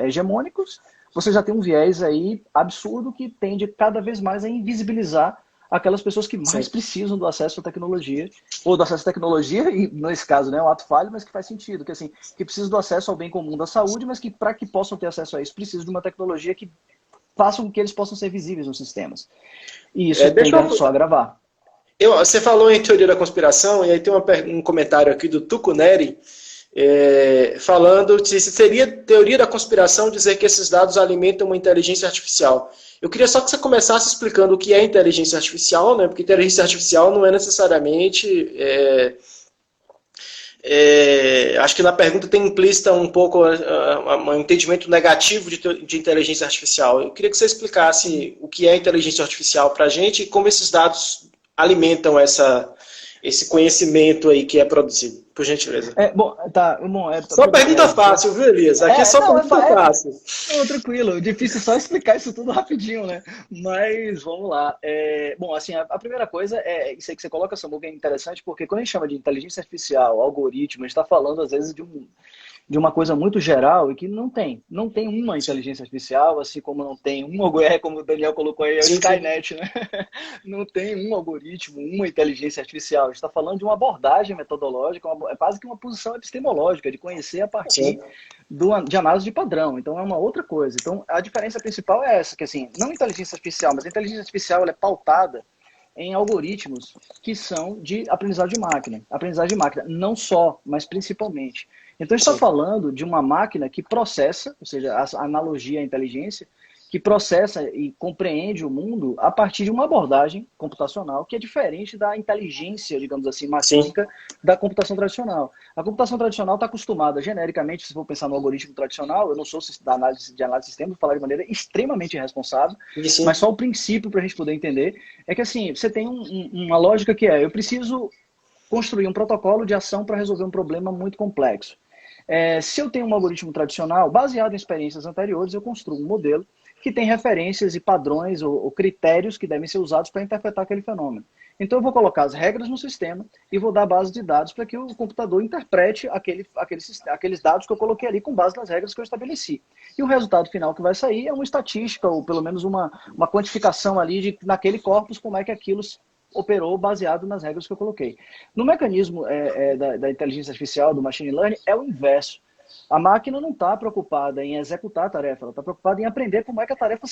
hegemônicos, você já tem um viés aí absurdo que tende cada vez mais a invisibilizar aquelas pessoas que mais precisam do acesso à tecnologia, ou do acesso à tecnologia, e nesse caso, né, é um ato falho, mas que faz sentido, que assim, que precisam do acesso ao bem comum da saúde, mas que para que possam ter acesso a isso, precisam de uma tecnologia que faça com que eles possam ser visíveis nos sistemas. E isso tende só a agravar. Você falou em teoria da conspiração, e aí tem um comentário aqui do Tuco Neri, falando se seria teoria da conspiração dizer que esses dados alimentam uma inteligência artificial. Eu queria só que você começasse explicando o que é inteligência artificial, né? Porque inteligência artificial não é necessariamente... acho que na pergunta tem implícita um pouco um entendimento negativo de inteligência artificial. Eu queria que você explicasse o que é inteligência artificial para a gente e como esses dados alimentam esse conhecimento aí que é produzido, por gentileza. Só pergunta fácil, viu, Elias? Aqui é só pergunta fácil. Não, tranquilo, difícil só explicar isso tudo rapidinho, né? Mas vamos lá. A primeira coisa é isso aí que você coloca, Samuca, é interessante, porque quando a gente chama de inteligência artificial, algoritmo, a gente está falando, às vezes, de uma coisa muito geral e que não tem uma inteligência artificial, assim como não tem como o Daniel colocou aí, a Skynet, né? Não tem um algoritmo, uma inteligência artificial. A gente está falando de uma abordagem metodológica, é quase que uma posição epistemológica, de conhecer a partir de análise de padrão. Então é uma outra coisa. Então a diferença principal é essa, que assim, não inteligência artificial, mas a inteligência artificial ela é pautada em algoritmos que são de aprendizagem de máquina. Aprendizagem de máquina, não só, mas principalmente. Então, a gente está falando de uma máquina que processa, ou seja, a analogia à inteligência, que processa e compreende o mundo a partir de uma abordagem computacional que é diferente da inteligência, digamos assim, massífica da computação tradicional. A computação tradicional está acostumada, genericamente, se for pensar no algoritmo tradicional, eu não sou de análise de sistema, vou falar de maneira extremamente irresponsável, mas só o princípio para a gente poder entender é que assim, você tem uma lógica que eu preciso construir um protocolo de ação para resolver um problema muito complexo. Se eu tenho um algoritmo tradicional, baseado em experiências anteriores, eu construo um modelo que tem referências e padrões ou critérios que devem ser usados para interpretar aquele fenômeno. Então eu vou colocar as regras no sistema e vou dar base de dados para que o computador interprete aqueles dados que eu coloquei ali com base nas regras que eu estabeleci. E o resultado final que vai sair é uma estatística, ou pelo menos uma quantificação ali naquele corpus, como é que aquilo operou baseado nas regras que eu coloquei. No mecanismo da inteligência artificial, do machine learning, é o inverso. A máquina não está preocupada em executar a tarefa, ela está preocupada em aprender como é que a tarefa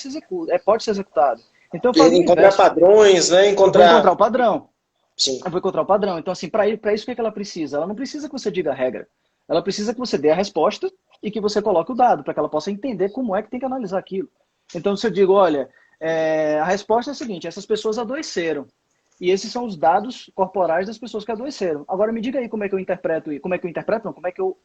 pode ser executada. Então, encontrar padrões, né? Encontrar o padrão. Sim. Eu vou encontrar o padrão. Então, assim, para isso, o que ela precisa? Ela não precisa que você diga a regra. Ela precisa que você dê a resposta e que você coloque o dado, para que ela possa entender como é que tem que analisar aquilo. Então, se eu digo, olha, a resposta é a seguinte, essas pessoas adoeceram. E esses são os dados corporais das pessoas que adoeceram. Agora me diga aí como é que eu interpreto, como é que eu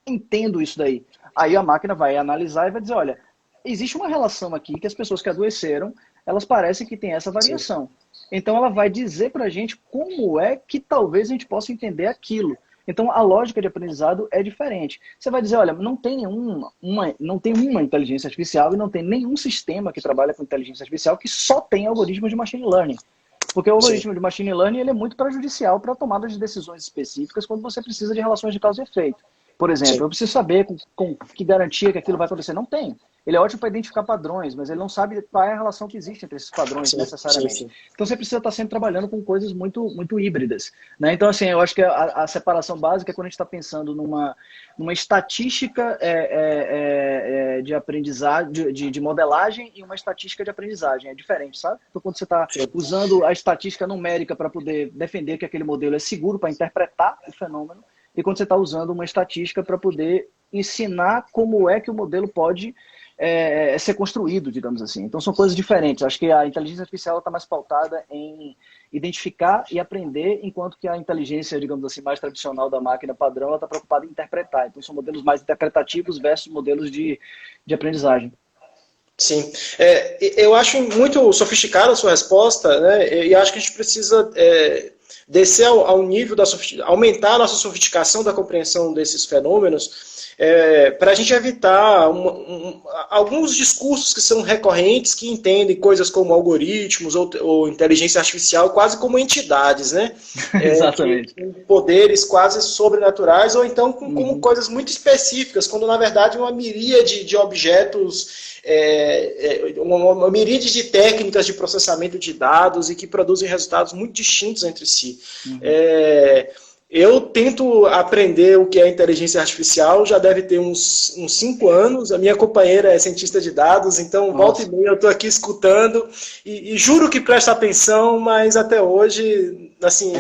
entendo isso daí. Aí a máquina vai analisar e vai dizer, olha, existe uma relação aqui que as pessoas que adoeceram, elas parecem que têm essa variação. Então ela vai dizer pra gente como é que talvez a gente possa entender aquilo. Então a lógica de aprendizado é diferente. Você vai dizer, olha, não tem uma inteligência artificial e não tem nenhum sistema que trabalha com inteligência artificial que só tem algoritmos de machine learning. Porque o algoritmo de machine learning ele é muito prejudicial para a tomada de decisões específicas quando você precisa de relações de causa e efeito. Por exemplo, eu preciso saber com que garantia que aquilo vai acontecer. Não tem. Ele é ótimo para identificar padrões, mas ele não sabe qual é a relação que existe entre esses padrões necessariamente. Então você precisa estar sempre trabalhando com coisas muito, muito híbridas. Né? Então, assim, eu acho que a separação básica é quando a gente está pensando numa estatística de aprendizagem, de modelagem e uma estatística de aprendizagem. É diferente, sabe? Então, quando você está usando a estatística numérica para poder defender que aquele modelo é seguro para interpretar o fenômeno, e quando você está usando uma estatística para poder ensinar como é que o modelo pode ser construído, digamos assim. Então são coisas diferentes. Acho que a inteligência artificial está mais pautada em identificar e aprender, enquanto que a inteligência, digamos assim, mais tradicional da máquina padrão, ela está preocupada em interpretar. Então são modelos mais interpretativos versus modelos de aprendizagem. Sim. Eu acho muito sofisticada a sua resposta, né? E acho que a gente precisa descer ao nível aumentar a nossa sofisticação da compreensão desses fenômenos, para a gente evitar alguns discursos que são recorrentes, que entendem coisas como algoritmos ou inteligência artificial quase como entidades, né? Exatamente. Com poderes quase sobrenaturais, ou então como coisas muito específicas, quando na verdade uma miríade de objetos, uma miríade de técnicas de processamento de dados e que produzem resultados muito distintos entre si. Eu tento aprender o que é inteligência artificial, já deve ter uns 5 anos. A minha companheira é cientista de dados, então volta e meia eu estou aqui escutando e juro que presta atenção, mas até hoje, assim,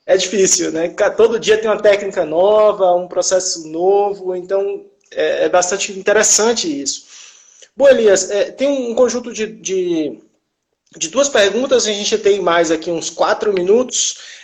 é difícil, né? Todo dia tem uma técnica nova, um processo novo, então é bastante interessante isso. Bom, Elias, tem um conjunto de 2 perguntas, a gente tem mais aqui uns 4 minutos.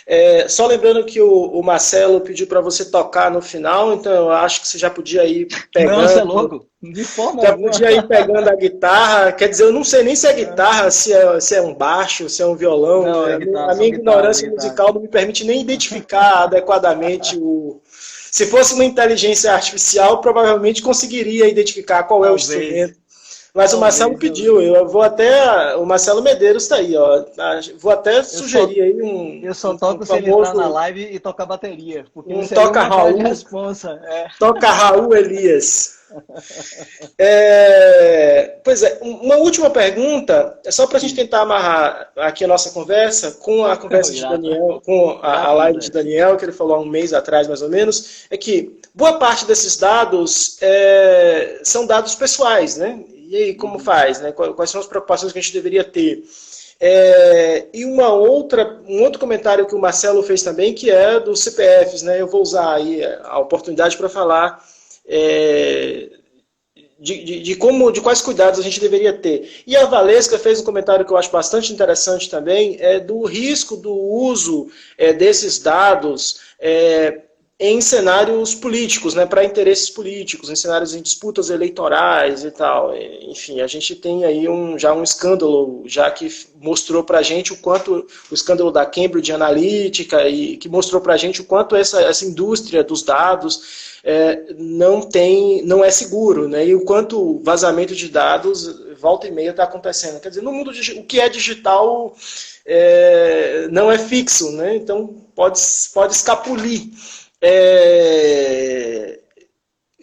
Só lembrando que o Marcelo pediu para você tocar no final, então eu acho que você já podia ir pegando. Não, você é louco? De forma já alguma. podia ir pegando a guitarra. Quer dizer, eu não sei nem se é guitarra, se é um baixo, se é um violão. Não, A minha ignorância musical não me permite nem identificar adequadamente o. Se fosse uma inteligência artificial, provavelmente conseguiria identificar qual é o instrumento. Mas o Marcelo pediu, eu vou até. O Marcelo Medeiros está aí, ó. Vou até sugerir aí um. Eu só toco se ele entrar na live e tocar bateria. Porque um toca Raul. Toca Raul Elias. Pois é, uma última pergunta, é só para a gente tentar amarrar aqui a nossa conversa com a conversa de Daniel, com a live de Daniel, que ele falou há um mês atrás, mais ou menos, é que boa parte desses dados são dados pessoais, né? E aí, como faz? Né? Quais são as preocupações que a gente deveria ter? E um outro comentário que o Marcelo fez também, que é dos CPFs, né? Eu vou usar aí a oportunidade para falar de quais cuidados a gente deveria ter. E a Valesca fez um comentário que eu acho bastante interessante também, do risco do uso desses dados em cenários políticos, né, para interesses políticos, em cenários em disputas eleitorais e tal. Enfim, a gente tem aí já um escândalo, já que mostrou para a gente o quanto o escândalo da Cambridge Analytica, e que mostrou para a gente o quanto essa indústria dos dados não é seguro, né, e o quanto o vazamento de dados volta e meia está acontecendo. Quer dizer, no mundo o que é digital não é fixo, né, então pode escapulir.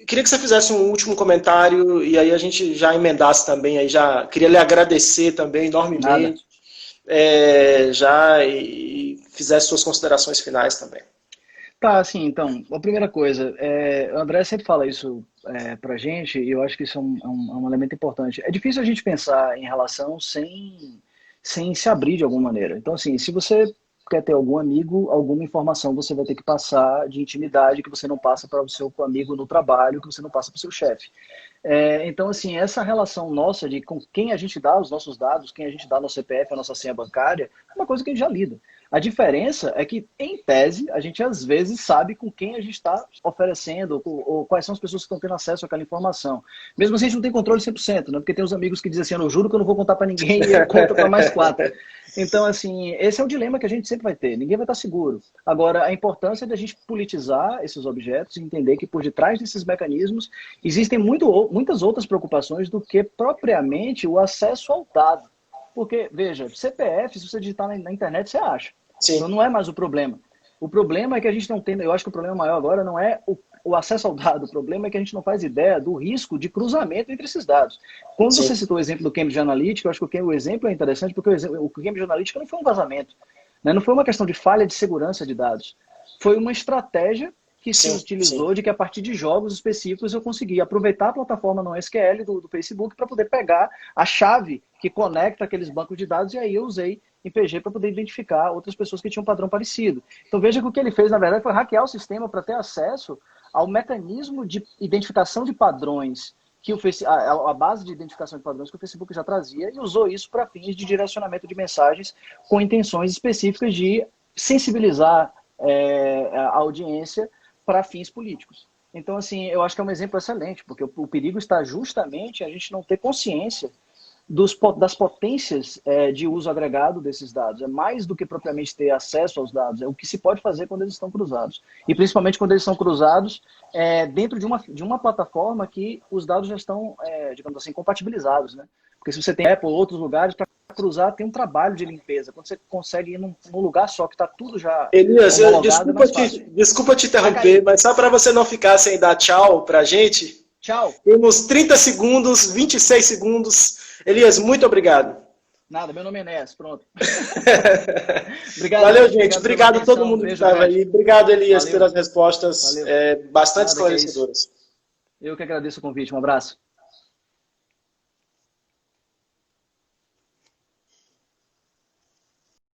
Queria que você fizesse um último comentário e aí a gente já emendasse também. Aí já queria lhe agradecer também enormemente e fizesse suas considerações finais também. Tá, assim, então, a primeira coisa, o André sempre fala isso pra gente, e eu acho que isso é um elemento importante. É difícil a gente pensar em relação sem se abrir de alguma maneira. Então, assim, se você quer ter algum amigo, alguma informação você vai ter que passar de intimidade que você não passa para o seu amigo no trabalho, que você não passa para o seu chefe. Então, assim, essa relação nossa de com quem a gente dá os nossos dados, quem a gente dá nosso CPF, a nossa senha bancária, é uma coisa que a gente já lida. A diferença é que, em tese, a gente às vezes sabe com quem a gente está oferecendo ou quais são as pessoas que estão tendo acesso àquela informação. Mesmo assim, a gente não tem controle 100%, né? Porque tem uns amigos que dizem assim, eu juro que eu não vou contar para ninguém e eu conto para mais 4. Então, assim, esse é o dilema que a gente sempre vai ter. Ninguém vai estar seguro. Agora, a importância de a gente politizar esses objetos e entender que por detrás desses mecanismos existem muitas outras preocupações do que propriamente o acesso ao dado. Porque, veja, CPF, se você digitar na internet, você acha. Sim. Então não é mais o problema. O problema é que a gente não tem, eu acho que o problema maior agora não é o acesso ao dado, o problema é que a gente não faz ideia do risco de cruzamento entre esses dados. Quando você citou o exemplo do Cambridge Analytica, eu acho que o exemplo é interessante porque o Cambridge Analytica não foi um vazamento, né? Não foi uma questão de falha de segurança de dados. Foi uma estratégia que se utilizou de que a partir de jogos específicos eu conseguia aproveitar a plataforma no SQL do Facebook para poder pegar a chave que conecta aqueles bancos de dados e aí eu usei em PG para poder identificar outras pessoas que tinham um padrão parecido. Então veja que o que ele fez, na verdade, foi hackear o sistema para ter acesso ao mecanismo de identificação de padrões que a base de identificação de padrões que o Facebook já trazia e usou isso para fins de direcionamento de mensagens com intenções específicas de sensibilizar a audiência para fins políticos. Então, assim, eu acho que é um exemplo excelente, porque o perigo está justamente a gente não ter consciência das potências de uso agregado desses dados. É mais do que propriamente ter acesso aos dados, é o que se pode fazer quando eles estão cruzados. E principalmente quando eles são cruzados dentro de uma plataforma que os dados já estão, digamos assim, compatibilizados, né? Porque se você tem Apple ou outros lugares, para cruzar tem um trabalho de limpeza. Quando você consegue ir num lugar só, que está tudo já Elias, homologado, desculpa te interromper, mas só para você não ficar sem dar tchau para a gente. Tchau. Temos 30 segundos, 26 segundos. Elias, muito obrigado. Nada, meu nome é Enéas, pronto. Obrigado, valeu, gente. Obrigado a todo mundo que estava aí. Obrigado, Elias, pelas respostas bastante esclarecedoras. Eu que agradeço o convite. Um abraço.